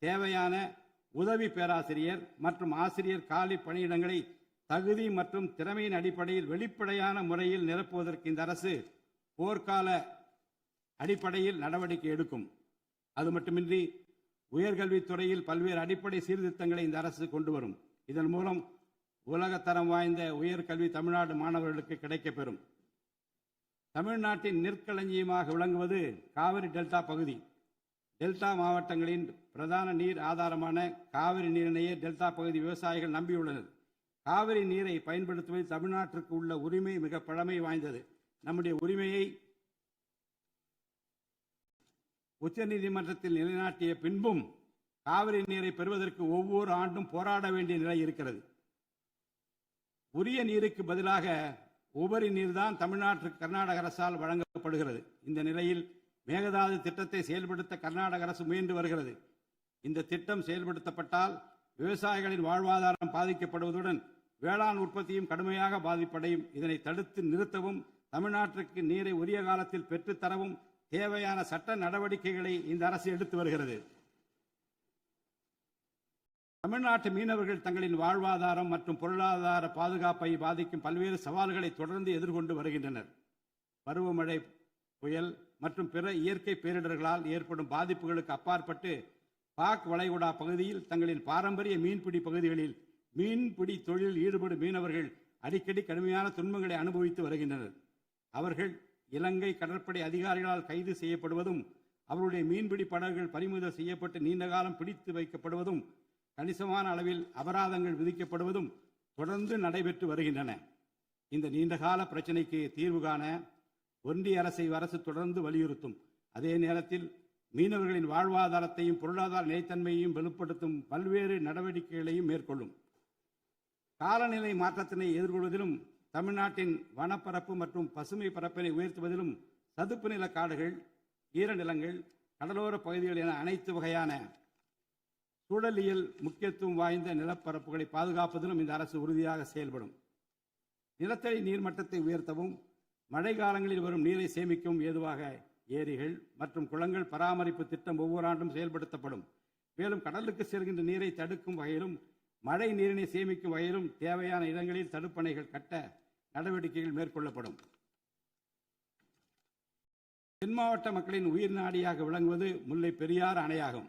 தேவையான உதவி பேராசிரியர் மற்றும் ஆசிரியர் காலி பணியிடங்களை தகுதி மற்றும் திறமையின் அடிப்படையில் வெளிப்படையான முறையில் நிரப்புவதற்கு இந்த அரசு போர்க்கால அடிப்படையில் நடவடிக்கை எடுக்கும். அது மட்டுமின்றி உயர்கல்வித்துறையில் பல்வேறு அடிப்படை சீர்திருத்தங்களை இந்த அரசு கொண்டு வரும். இதன் மூலம் உலகத்தரம் வாய்ந்த உயர்கல்வி தமிழ்நாடு மாணவர்களுக்கு கிடைக்கப்பெறும். தமிழ்நாட்டின் நெற்களஞ்சியமாக விளங்குவது காவிரி டெல்டா பகுதி. டெல்டா மாவட்டங்களின் பிரதான நீர் ஆதாரமான காவிரி நீரினையே டெல்டா பகுதி விவசாயிகள் நம்பியுள்ளனர். காவிரி நீரை பயன்படுத்துவதில் தமிழ்நாட்டிற்கு உள்ள உரிமை மிக பழமை வாய்ந்தது. நம்முடைய உரிமையை உச்சநீதிமன்றத்தில் நிலைநாட்டிய பின்பும் காவிரி நீரை பெறுவதற்கு ஒவ்வொரு ஆண்டும் போராட வேண்டிய நிலை இருக்கிறது. உரிய நீருக்கு பதிலாக உபரி நீர்தான் தமிழ்நாட்டிற்கு கர்நாடக அரசால் வழங்கப்படுகிறது. இந்த நிலையில் மேகதாது திட்டத்தை செயல்படுத்த கர்நாடக அரசு முயன்று வருகிறது. இந்த திட்டம் செயல்படுத்தப்பட்டால் விவசாயிகளின் வாழ்வாதாரம் பாதிக்கப்படுவதுடன் வேளாண் உற்பத்தியும் கடுமையாக பாதிப்படையும். இதனை தடுத்து நிறுத்தவும் தமிழ்நாட்டிற்கு நீரை உரிய காலத்தில் பெற்றுத்தரவும் தேவையான சட்ட நடவடிக்கைகளை இந்த அரசு எடுத்து வருகிறது. தமிழ்நாட்டு மீனவர்கள் தங்களின் வாழ்வாதாரம் மற்றும் பொருளாதார பாதுகாப்பை பாதிக்கும் பல்வேறு சவால்களை தொடர்ந்து எதிர்கொண்டு வருகின்றனர். பருவமழை, புயல் மற்றும் பிற இயற்கை பேரிடர்களால் ஏற்படும் பாதிப்புகளுக்கு அப்பாற்பட்டு பாக் வளைகுடா பகுதியில் தங்களின் பாரம்பரிய மீன்பிடி பகுதிகளில் மீன்பிடி தொழிலில் ஈடுபடும் மீனவர்கள் அடிக்கடி கடுமையான துன்பங்களை அனுபவித்து வருகின்றனர். அவர்கள் இலங்கை கடற்படை அதிகாரிகளால் கைது செய்யப்படுவதும் அவருடைய மீன்பிடி படகுகள் பறிமுதல் செய்யப்பட்டு நீண்ட காலம் பிடித்து வைக்கப்படுவதும் கணிசமான அளவில் அபராதங்கள் விதிக்கப்படுவதும் தொடர்ந்து நடைபெற்று வருகின்றன. இந்த நீண்டகால பிரச்சினைக்கு தீர்வு காண ஒன்றிய அரசு தொடர்ந்து வலியுறுத்தும். அதே நேரத்தில் மீனவர்களின் வாழ்வாதாரத்தையும் பொருளாதார நிலைத்தன்மையையும் வலுப்படுத்தும் பல்வேறு நடவடிக்கைகளையும் மேற்கொள்ளும். காலநிலை மாற்றத்தினை எதிர்கொள்வதிலும் தமிழ்நாட்டின் வனப்பரப்பு மற்றும் பசுமை பரப்பினை உயர்த்துவதிலும் சதுப்பு நில காடுகள், ஈரநிலங்கள், கடலோர பகுதிகள் என அனைத்து வகையான சூழலியல் முக்கியத்துவம் வாய்ந்த நிலப்பரப்புகளை பாதுகாப்பதிலும் இந்த அரசு உறுதியாக செயல்படும். நிலத்தடி நீர்மட்டத்தை உயர்த்தவும் மழை காலங்களில் வரும் நீரை சேமிக்கவும் ஏதுவாக ஏரிகள் மற்றும் குளங்கள் பராமரிப்பு திட்டம் ஒவ்வொரு ஆண்டும் செயல்படுத்தப்படும். மேலும் கடலுக்கு செல்கின்ற நீரை தடுக்கும் வகையிலும் மழை நீரினை சேமிக்கும் வகையிலும் தேவையான இடங்களில் தடுப்பணைகள் கட்ட நடவடிக்கைகள் மேற்கொள்ளப்படும். தென் மாவட்ட மக்களின் உயிர் நாடியாக விளங்குவது முல்லை பெரியாறு அணையாகும்.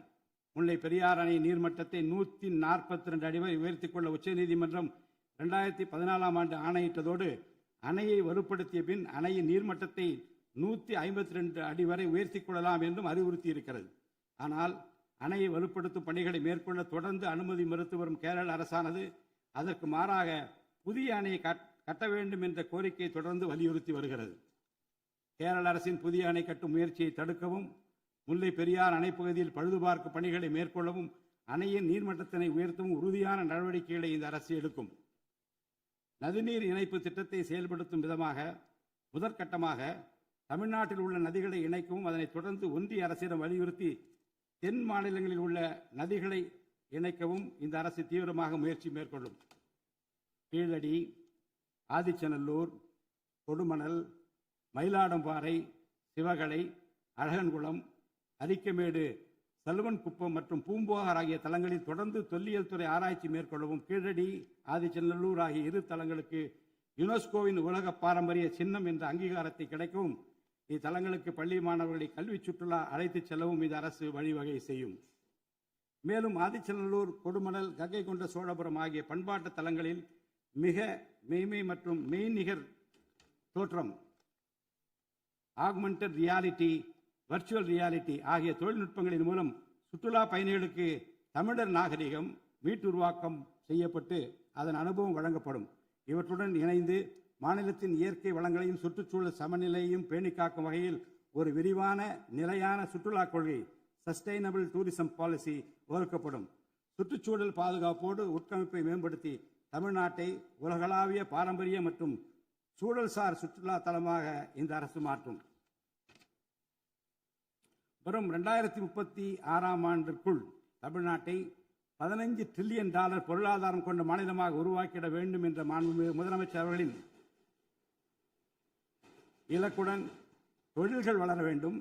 முல்லை பெரியாறு அணை நீர்மட்டத்தை 142 அடி வரை உயர்த்திக் கொள்ள உச்சநீதிமன்றம் 2014 ஆண்டு ஆணையிட்டதோடு அணையை வலுப்படுத்திய பின் அணையின் நீர்மட்டத்தை 152 அடி வரை உயர்த்திக் கொள்ளலாம் என்றும் அறிவுறுத்தி இருக்கிறது. ஆனால் அணையை வலுப்படுத்தும் பணிகளை மேற்கொள்ள தொடர்ந்து அனுமதி மறுத்து வரும் கேரள அரசானது அதற்கு மாறாக புதிய அணையை கட்ட வேண்டும் என்ற கோரிக்கையை தொடர்ந்து வலியுறுத்தி வருகிறது. கேரள அரசின் புதிய அணை கட்டும் முயற்சியை தடுக்கவும், முல்லை பெரியார் அணைப்பகுதியில் பழுதுபார்க்கும் பணிகளை மேற்கொள்ளவும், அணையின் நீர்மட்டத்தினை உயர்த்தவும் உறுதியான நடவடிக்கைகளை இந்த அரசு எடுக்கும். நதிநீர் இணைப்பு திட்டத்தை செயல்படுத்தும் விதமாக முதற்கட்டமாக தமிழ்நாட்டில் உள்ள நதிகளை இணைக்கவும், அதனைத் தொடர்ந்து ஒன்றிய அரசிடம் வலியுறுத்தி தென் மாநிலங்களில் உள்ள நதிகளை இணைக்கவும் இந்த அரசு தீவிரமாக முயற்சி மேற்கொள்ளும். கீழடி, ஆதிச்சநல்லூர், கொடுமணல், மயிலாடம்பாறை, சிவகலை, அழகன்குளம், அரிக்கமேடு, சல்வன்குப்பம் மற்றும் பூம்புகார் ஆகிய தலங்களில் தொடர்ந்து தொல்லியல் துறை ஆராய்ச்சி மேற்கொள்ளவும், கீழடி, ஆதிச்சநல்லூர் ஆகிய இரு தலங்களுக்கு யுனெஸ்கோவின் உலக பாரம்பரிய சின்னம் என்ற அங்கீகாரத்தை கிடைக்கவும், இத்தலங்களுக்கு பள்ளி மாணவர்களை கல்வி சுற்றுலா அழைத்துச் செல்லவும் இந்த அரசு வழிவகை செய்யும். மேலும் ஆதிச்சநல்லூர், கொடுமணல், கங்கை கொண்ட சோழபுரம் ஆகிய பண்பாட்டு தலங்களில் மிக மெய்மை மற்றும் மெய்நிகர் தோற்றம், ஆக்மெண்டட் ரியாலிட்டி, வர்ச்சுவல் ரியாலிட்டி ஆகிய தொழில்நுட்பங்களின் மூலம் சுற்றுலா பயணிகளுக்கு தமிழர் நாகரிகம் மீட்டுருவாக்கம் செய்யப்பட்டு அதன் அனுபவம் வழங்கப்படும். இவற்றுடன் இணைந்து மாநிலத்தின் இயற்கை வளங்களையும் சுற்றுச்சூழல் சமநிலையையும் பேணி காக்கும் வகையில் ஒரு விரிவான நிலையான சுற்றுலா கொள்கை, சஸ்டைனபிள் டூரிசம் பாலிசி வகுக்கப்படும். சுற்றுச்சூழல் பாதுகாப்போடு உட்கமைப்பை மேம்படுத்தி தமிழ்நாட்டை உலகளாவிய பாரம்பரிய மற்றும் சூழல்சார் சுற்றுலா தலமாக இந்த அரசு மாற்றும். வரும் 2036 ஆண்டிற்குள் தமிழ்நாட்டை $15 டிரில்லியன் பொருளாதாரம் கொண்ட மாநிலமாக உருவாக்கிட வேண்டும் என்ற முதலமைச்சர் அவர்களின் இலக்குடன் தொழில்கள் வளர வேண்டும்,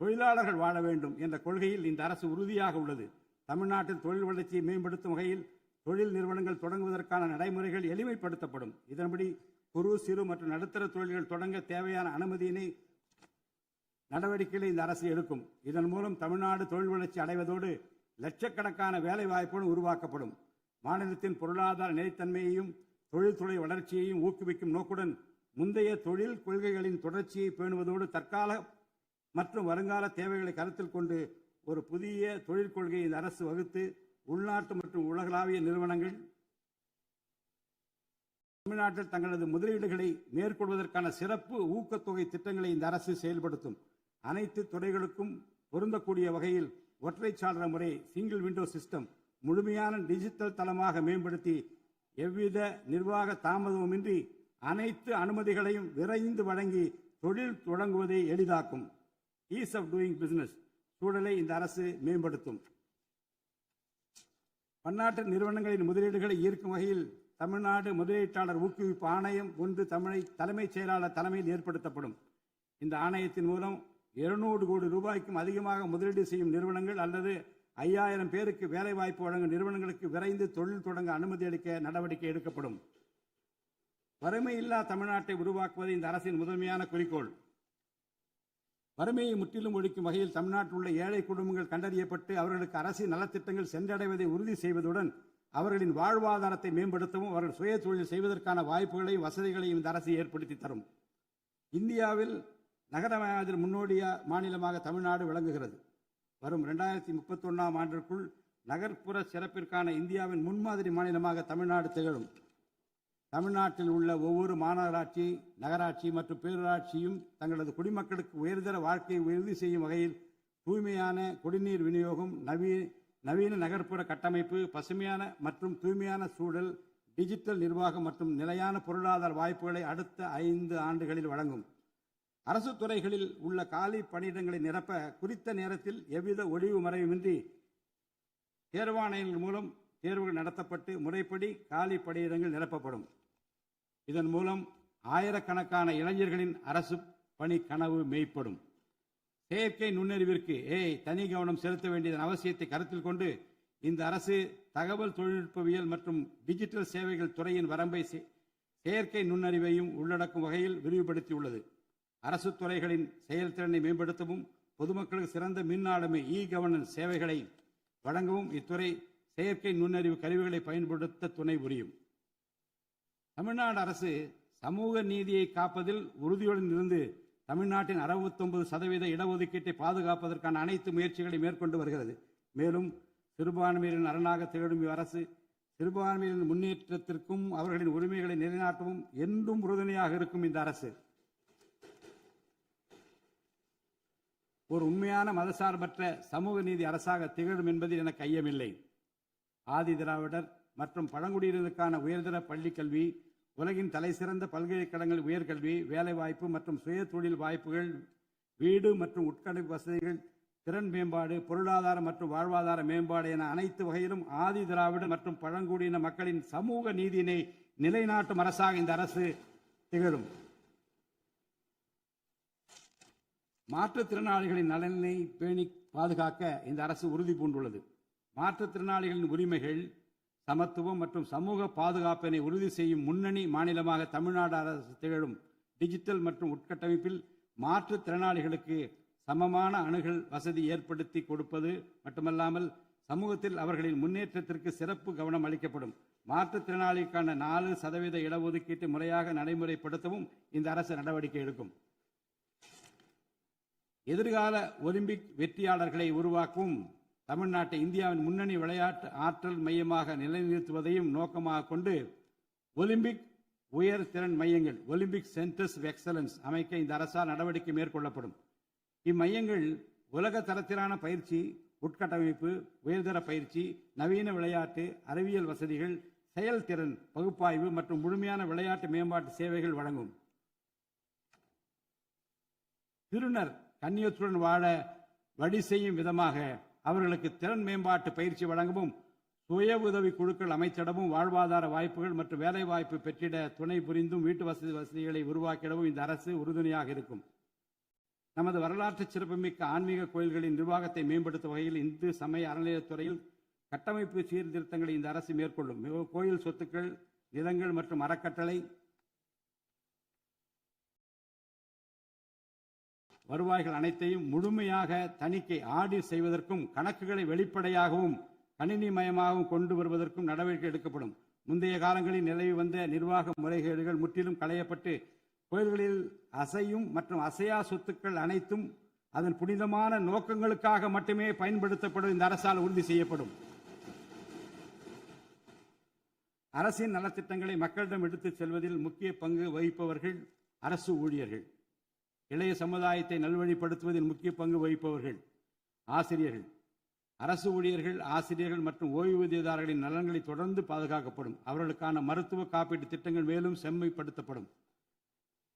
தொழிலாளர்கள் வாழ வேண்டும் என்ற கொள்கையில் இந்த அரசு உறுதியாக உள்ளது. தமிழ்நாட்டில் தொழில் வளர்ச்சியை மேம்படுத்தும் வகையில் தொழில் நிறுவனங்கள் தொடங்குவதற்கான நடைமுறைகள் எளிமைப்படுத்தப்படும். இதன்படி குறு, சிறு மற்றும் நடுத்தர தொழில்கள் தொடங்க தேவையான அனுமதியினை நடவடிக்கைகளை இந்த அரசு எடுக்கும். இதன் மூலம் தமிழ்நாடு தொழில் வளர்ச்சி அடைவதோடு லட்சக்கணக்கான வேலை வாய்ப்புகள் உருவாக்கப்படும். மாநிலத்தின் பொருளாதார நிலைத்தன்மையையும் தொழில்துறை வளர்ச்சியையும் ஊக்குவிக்கும் நோக்குடன் முந்தைய தொழில் கொள்கைகளின் தொடர்ச்சியை பேணுவதோடு தற்கால மற்றும் வருங்கால தேவைகளை கருத்தில் கொண்டு ஒரு புதிய தொழில் கொள்கையை இந்த அரசு வகுத்து உள்நாட்டு மற்றும் உலகளாவிய நிறுவனங்கள் தமிழ்நாட்டில் தங்களது முதலீடுகளை மேற்கொள்வதற்கான சிறப்பு ஊக்கத்தொகை திட்டங்களை இந்த அரசு செயல்படுத்தும். அனைத்து துறைகளுக்கும் பொருந்தக்கூடிய வகையில் ஒற்றை சாளர முறை, சிங்கிள் விண்டோ சிஸ்டம் முழுமையான டிஜிட்டல் தளமாக மேம்படுத்தி எவ்வித நிர்வாக தாமதமுமின்றி அனைத்து அனுமதிகளையும் விரைந்து வழங்கி தொழில் தொடங்குவதை எளிதாக்கும். ஈஸ் ஆஃப் டூயிங் பிசினஸ் சூழலை இந்த அரசு மேம்படுத்தும். பன்னாட்டு நிறுவனங்களின் முதலீடுகளை ஈர்க்கும் வகையில் தமிழ்நாடு முதலீட்டாளர் ஊக்குவிப்பு ஆணையம் ஒன்று தலைமைச் செயலாளர் தலைமையில் ஏற்படுத்தப்படும். இந்த ஆணையத்தின் மூலம் 200 கோடி ரூபாய்க்கும் அதிகமாக முதலீடு செய்யும் நிறுவனங்கள் அல்லது 5000 பேருக்கு வேலைவாய்ப்பு வழங்கும் நிறுவனங்களுக்கு விரைந்து தொழில் தொடங்க அனுமதி அளிக்க நடவடிக்கை எடுக்கப்படும். வறுமையில்லா தமிழ்நாட்டை உருவாக்குவது இந்த அரசின் முதன்மையான குறிக்கோள். வறுமையை முற்றிலும் ஒழிக்கும் வகையில் தமிழ்நாட்டில் உள்ள ஏழை குடும்பங்கள் கண்டறியப்பட்டு அவர்களுக்கு அரசின் நலத்திட்டங்கள் சென்றடைவதை உறுதி செய்வதுடன் அவர்களின் வாழ்வாதாரத்தை மேம்படுத்தவும் அவர்கள் சுய தொழில் செய்வதற்கான வாய்ப்புகளையும் வசதிகளையும் இந்த அரசு ஏற்படுத்தி தரும். இந்தியாவில் நகரமயமாதல் முன்னோடிய மாநிலமாக தமிழ்நாடு விளங்குகிறது. வரும் 2031 ஆண்டிற்குள் நகர்ப்புற சிறப்பிற்கான இந்தியாவின் முன்மாதிரி மாநிலமாக தமிழ்நாடு திகழும். தமிழ்நாட்டில் உள்ள ஒவ்வொரு மாநகராட்சி, நகராட்சி மற்றும் பேரூராட்சியும் தங்களது குடிமக்களுக்கு உயர்தர வாழ்க்கையை உறுதி செய்யும் வகையில் தூய்மையான குடிநீர் விநியோகம், நவீன நகர்ப்புற கட்டமைப்பு, பசுமையான மற்றும் தூய்மையான சூழல், டிஜிட்டல் நிர்வாகம் மற்றும் நிலையான பொருளாதார வாய்ப்புகளை அடுத்த 5 ஆண்டுகளில் வழங்கும். அரசு துறைகளில் உள்ள காலி பணியிடங்களை நிரப்ப குறித்த நேரத்தில் எவ்வித ஒளிவு மறைவுமின்றி தேர்வாணையங்கள் மூலம் தேர்வுகள் நடத்தப்பட்டு முறைப்படி காலி பணியிடங்கள் நிரப்பப்படும். இதன் மூலம் ஆயிரக்கணக்கான இளைஞர்களின் அரசு பணி கனவு மெய்ப்படும். செயற்கை நுண்ணறிவிற்கு தனி கவனம் செலுத்த வேண்டியதன் அவசியத்தை கருத்தில் கொண்டு இந்த அரசு தகவல் தொழில்நுட்பவியல் மற்றும் டிஜிட்டல் சேவைகள் துறையின் வரம்பை செயற்கை நுண்ணறிவையும் உள்ளடக்கும் வகையில் விரிவுபடுத்தியுள்ளது. அரசு துறைகளின் செயல்திறனை மேம்படுத்தவும் பொதுமக்களுக்கு சிறந்த மின் ஆளுமை கவர்னன்ஸ் சேவைகளை வழங்கவும் இத்துறை செயற்கை நுண்ணறிவு கருவிகளை பயன்படுத்த துணை புரியும். தமிழ்நாடு அரசு சமூக நீதியை காப்பதில் உறுதியுடன் இருந்து தமிழ்நாட்டின் 69% இடஒதுக்கீட்டை பாதுகாப்பதற்கான அனைத்து முயற்சிகளை மேற்கொண்டு வருகிறது. மேலும் சிறுபான்மையினரின் அரணாக திகழும் அரசு சிறுபான்மையினரின் முன்னேற்றத்திற்கும் அவர்களின் உரிமைகளை நிலைநாட்டவும் என்றும் உறுதுணையாக இருக்கும். இந்த அரசு ஒரு உண்மையான மதசார்பற்ற சமூக நீதி அரசாக திகழும் என்பதில் எனக்கு ஐயமில்லை. ஆதி திராவிடர் மற்றும் பழங்குடியினருக்கான உயர்தர பள்ளி கல்வி, உலகின் தலைசிறந்த பல்கலைக்கழகங்கள் உயர்கல்வி, வேலைவாய்ப்பு மற்றும் சுய தொழில் வாய்ப்புகள், வீடு மற்றும் உட்கட்டமைப்பு வசதிகள், திறன் மேம்பாடு, பொருளாதார மற்றும் வாழ்வாதார மேம்பாடு என அனைத்து வகையிலும் ஆதி திராவிடர் மற்றும் பழங்குடியின மக்களின் சமூக நீதியினை நிலைநாட்டும் அரசாக இந்த அரசு திகழும். மாற்றுத்திறனாளிகளின் நலனை பேணி பாதுகாக்க இந்த அரசு உறுதி பூண்டுள்ளது. மாற்றுத்திறனாளிகளின் உரிமைகள், சமத்துவம் மற்றும் சமூக பாதுகாப்பினை உறுதி செய்யும் முன்னணி மாநிலமாக தமிழ்நாடு அரசு திகழும். டிஜிட்டல் மற்றும் உட்கட்டமைப்பில் மாற்றுத்திறனாளிகளுக்கு சமமான அணுகல் வசதி ஏற்படுத்தி கொடுப்பது மட்டுமல்லாமல் சமூகத்தில் அவர்களின் முன்னேற்றத்திற்கு சிறப்பு கவனம் அளிக்கப்படும். மாற்றுத்திறனாளிக்கான 4% இடஒதுக்கீட்டு முறையாக நடைமுறைப்படுத்தவும் இந்த அரசு நடவடிக்கை எடுக்கும். எதிர்கால ஒலிம்பிக் வெற்றியாளர்களை உருவாக்கவும் தமிழ்நாட்டை இந்தியாவின் முன்னணி விளையாட்டு ஆற்றல் மையமாக நிலைநிறுத்துவதையும் நோக்கமாக கொண்டு ஒலிம்பிக் உயர் திறன் மையங்கள், ஒலிம்பிக் சென்டர்ஸ் ஆஃப் எக்ஸலன்ஸ் அமைக்க இந்த அரசால் நடவடிக்கை மேற்கொள்ளப்படும். இம்மையங்கள் உலக தரத்திலான பயிற்சி, உட்கட்டமைப்பு, உயர்தர பயிற்சி, நவீன விளையாட்டு, அறிவியல் வசதிகள், செயல்திறன் பகுப்பாய்வு மற்றும் முழுமையான விளையாட்டு மேம்பாட்டு சேவைகள் வழங்கும். திருநர் கண்ணியத்துடன் வாழ வழி செய்யும் விதமாக அவர்களுக்கு திறன் மேம்பாட்டு பயிற்சி வழங்கவும், சுய உதவி குழுக்கள் அமைத்திடவும், வாழ்வாதார வாய்ப்புகள் மற்றும் வேலை வாய்ப்பு பெற்றிட துணை புரிந்தும் வீட்டு வசதிகளை உருவாக்கிடவும் இந்த அரசு உறுதுணையாக இருக்கும். நமது வரலாற்று சிறப்புமிக்க ஆன்மீக கோயில்களின் நிர்வாகத்தை மேம்படுத்தும் வகையில் இந்து சமய அறநிலையத்துறையில் கட்டமைப்பு சீர்திருத்தங்களை இந்த அரசு மேற்கொள்ளும். கோயில் சொத்துக்கள், நிலங்கள் மற்றும் அறக்கட்டளை வருவாய்கள் அனைத்தையும் முழுமையாக தணிக்கை ஆடிட் செய்வதற்கும் கணக்குகளை வெளிப்படையாகவும் கணினிமயமாகவும் கொண்டு வருவதற்கும் நடவடிக்கை எடுக்கப்படும். முந்தைய காலங்களில் நிலவி வந்த நிர்வாக முறைகேடுகள் முற்றிலும் களையப்பட்டு கோயில்களில் அசையும் மற்றும் அசையா சொத்துக்கள் அனைத்தும் அதன் புனிதமான நோக்கங்களுக்காக மட்டுமே பயன்படுத்தப்படும் இந்த அரசால் உறுதி செய்யப்படும். அரசின் நலத்திட்டங்களை மக்களிடம் எடுத்துச் செல்வதில் முக்கிய பங்கு வகிப்பவர்கள் அரசு ஊழியர்கள். இளைய சமுதாயத்தை நல்வழிப்படுத்துவதில் முக்கிய பங்கு வகிப்பவர்கள் ஆசிரியர்கள். அரசு ஊழியர்கள், ஆசிரியர்கள் மற்றும் ஓய்வூதியதாரர்களின் நலன்களை தொடர்ந்து பாதுகாக்கப்படும். அவர்களுக்கான மருத்துவ காப்பீட்டு திட்டங்கள் மேலும் செம்மைப்படுத்தப்படும்.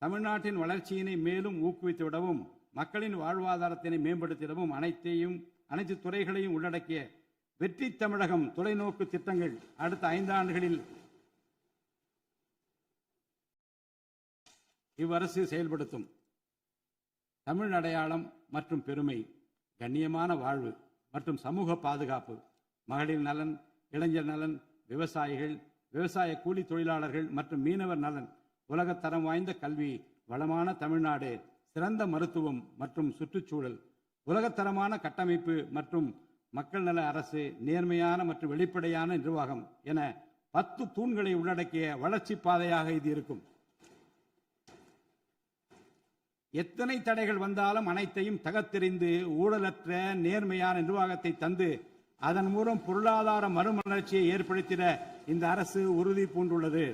தமிழ்நாட்டின் வளர்ச்சியினை மேலும் ஊக்குவித்துவிடவும், மக்களின் வாழ்வாதாரத்தினை மேம்படுத்திடவும் அனைத்து துறைகளையும் உள்ளடக்கிய வெற்றி தமிழகம் தொலைநோக்கு திட்டங்கள் அடுத்த 5 ஆண்டுகளில் இவ்வரசு செயல்படுத்தும். தமிழ் அடையாளம் மற்றும் பெருமை, கண்ணியமான வாழ்வு மற்றும் சமூக பாதுகாப்பு, மகளிர் நலன், இளைஞர் நலன், விவசாயிகள், விவசாய கூலி தொழிலாளர்கள் மற்றும் மீனவர் நலன், உலகத்தரம் வாய்ந்த கல்வி, வளமான தமிழ்நாடு, சிறந்த மருத்துவம் மற்றும் சுற்றுச்சூழல், உலகத்தரமான கட்டமைப்பு மற்றும் மக்கள் நல அரசு, நேர்மையான மற்றும் வெளிப்படையான நிர்வாகம் என 10 தூண்களை உள்ளடக்கிய வளர்ச்சி பாதையாக இது இருக்கும். எத்தனை தடைகள் வந்தாலும் அனைத்தையும் தகர்த்தெறிந்து ஊழலற்ற நேர்மையான நிர்வாகத்தை தந்து அதன் மூலம் பொருளாதார மறுமலர்ச்சியை ஏற்படுத்திட இந்த அரசு உறுதி பூண்டுள்ளது.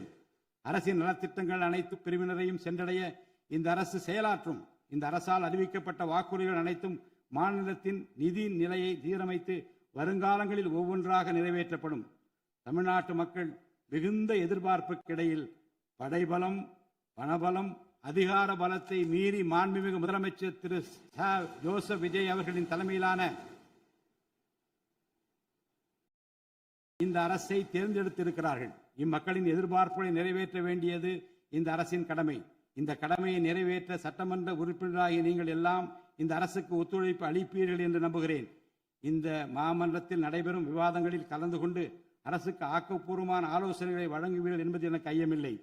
அரசின் நலத்திட்டங்கள் அனைத்து பிரிவினரையும் சென்றடைய இந்த அரசு செயலாற்றும். இந்த அரசால் அறிவிக்கப்பட்ட வாக்குறுதிகள் அனைத்தும் மாநிலத்தின் நிதி நிலையை சீரமைத்து வருங்காலங்களில் ஒவ்வொன்றாக நிறைவேற்றப்படும். தமிழ்நாட்டு மக்கள் மிகுந்த எதிர்பார்ப்புக்கிடையில் படைபலம், பணபலம், அதிகார பலத்தை மீறி மாண்புமிகு முதலமைச்சர் திரு ஜோசப் விஜய் அவர்களின் தலைமையிலான இந்த அரசை தேர்ந்தெடுத்திருக்கிறார்கள். இம்மக்களின் எதிர்பார்ப்புகளை நிறைவேற்ற வேண்டியது இந்த அரசின் கடமை. இந்த கடமையை நிறைவேற்ற சட்டமன்ற உறுப்பினராகிய நீங்கள் எல்லாம் இந்த அரசுக்கு ஒத்துழைப்பு அளிப்பீர்கள் என்று நம்புகிறேன். இந்த மாமன்றத்தில் நடைபெறும் விவாதங்களில் கலந்து கொண்டு அரசுக்கு ஆக்கப்பூர்வமான ஆலோசனைகளை வழங்குவீர்கள் என்பது எனக்கு ஐயமில்லை.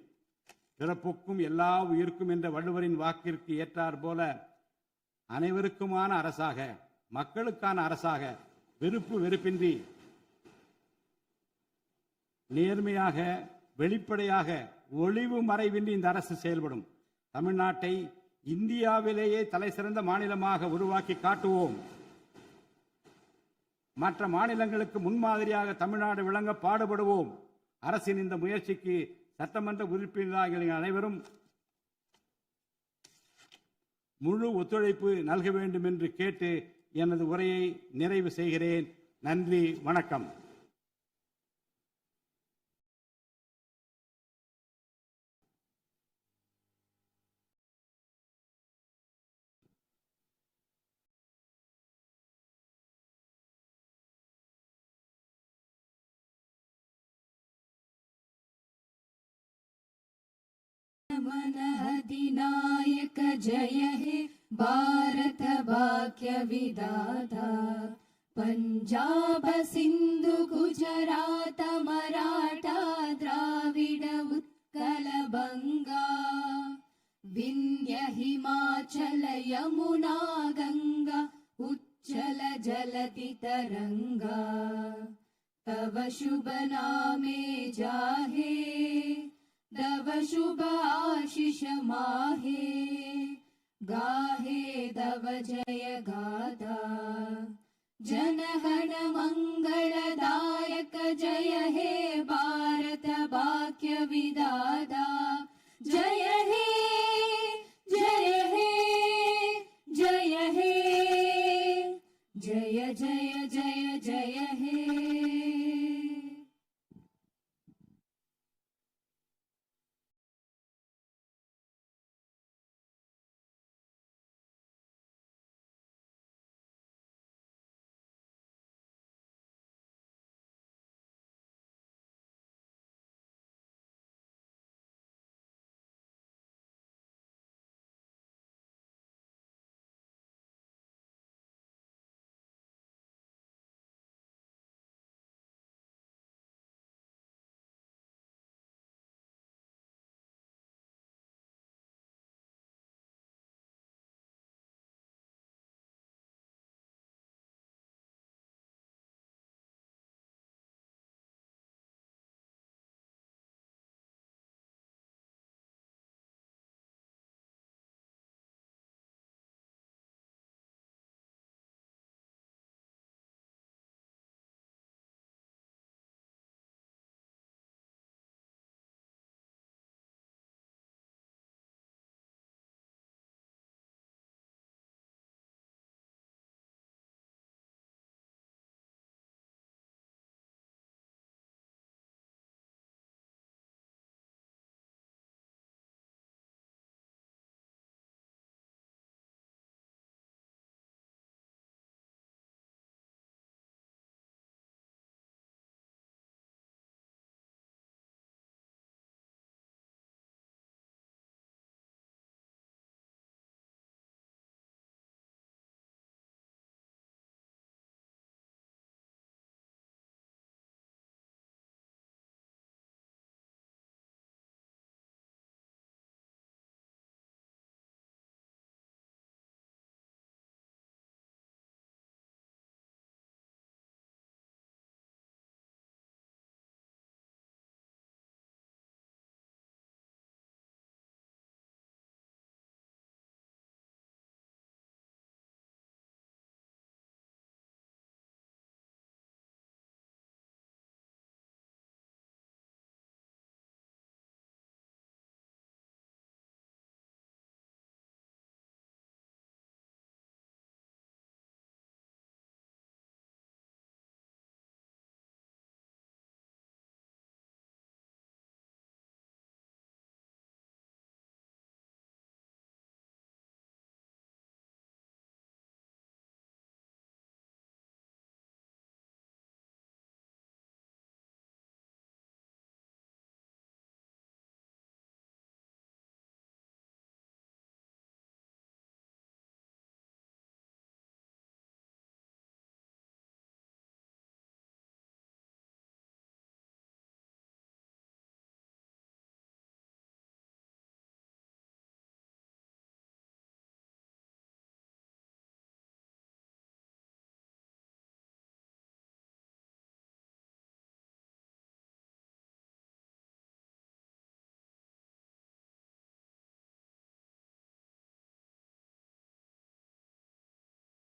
பிறப்புக்கும் எல்லா உயிர்க்கும் என்ற வள்ளுவரின் வாக்கிற்கு ஏற்றார் போல அனைவருக்குமான அரசாக, மக்களுக்கான அரசாக, வெறுப்பு வெறுப்பின்றி நேர்மையாக, வெளிப்படையாக, ஒளிவு மறைவின்றி இந்த அரசு செயல்படும். தமிழ்நாட்டை இந்தியாவிலேயே தலை சிறந்த மாநிலமாக உருவாக்கி காட்டுவோம். மற்ற மாநிலங்களுக்கு முன்மாதிரியாக தமிழ்நாடு விளங்க பாடுபடுவோம். அரசின் இந்த முயற்சிக்கு சட்டமன்ற உறுப்பினர்கள் அனைவரும் முழு ஒத்துழைப்பு நல்க வேண்டும் என்று கேட்டு எனது உரையை நிறைவு செய்கிறேன். நன்றி, வணக்கம். मन अधिनायक जय हे भारत भाग्य विधाता पंजाब सिंधु गुजरात मराठा द्राविड उत्कल बंगा विंध्य हिमाचल यमुना गंगा उच्चल जलति तरंगा तव शुभ नामे जाहे दव शुभ आशीष माहे गाहे दव जय गाथा जनगण मंगलदायक जय हे भारत भाग्य विधाता जय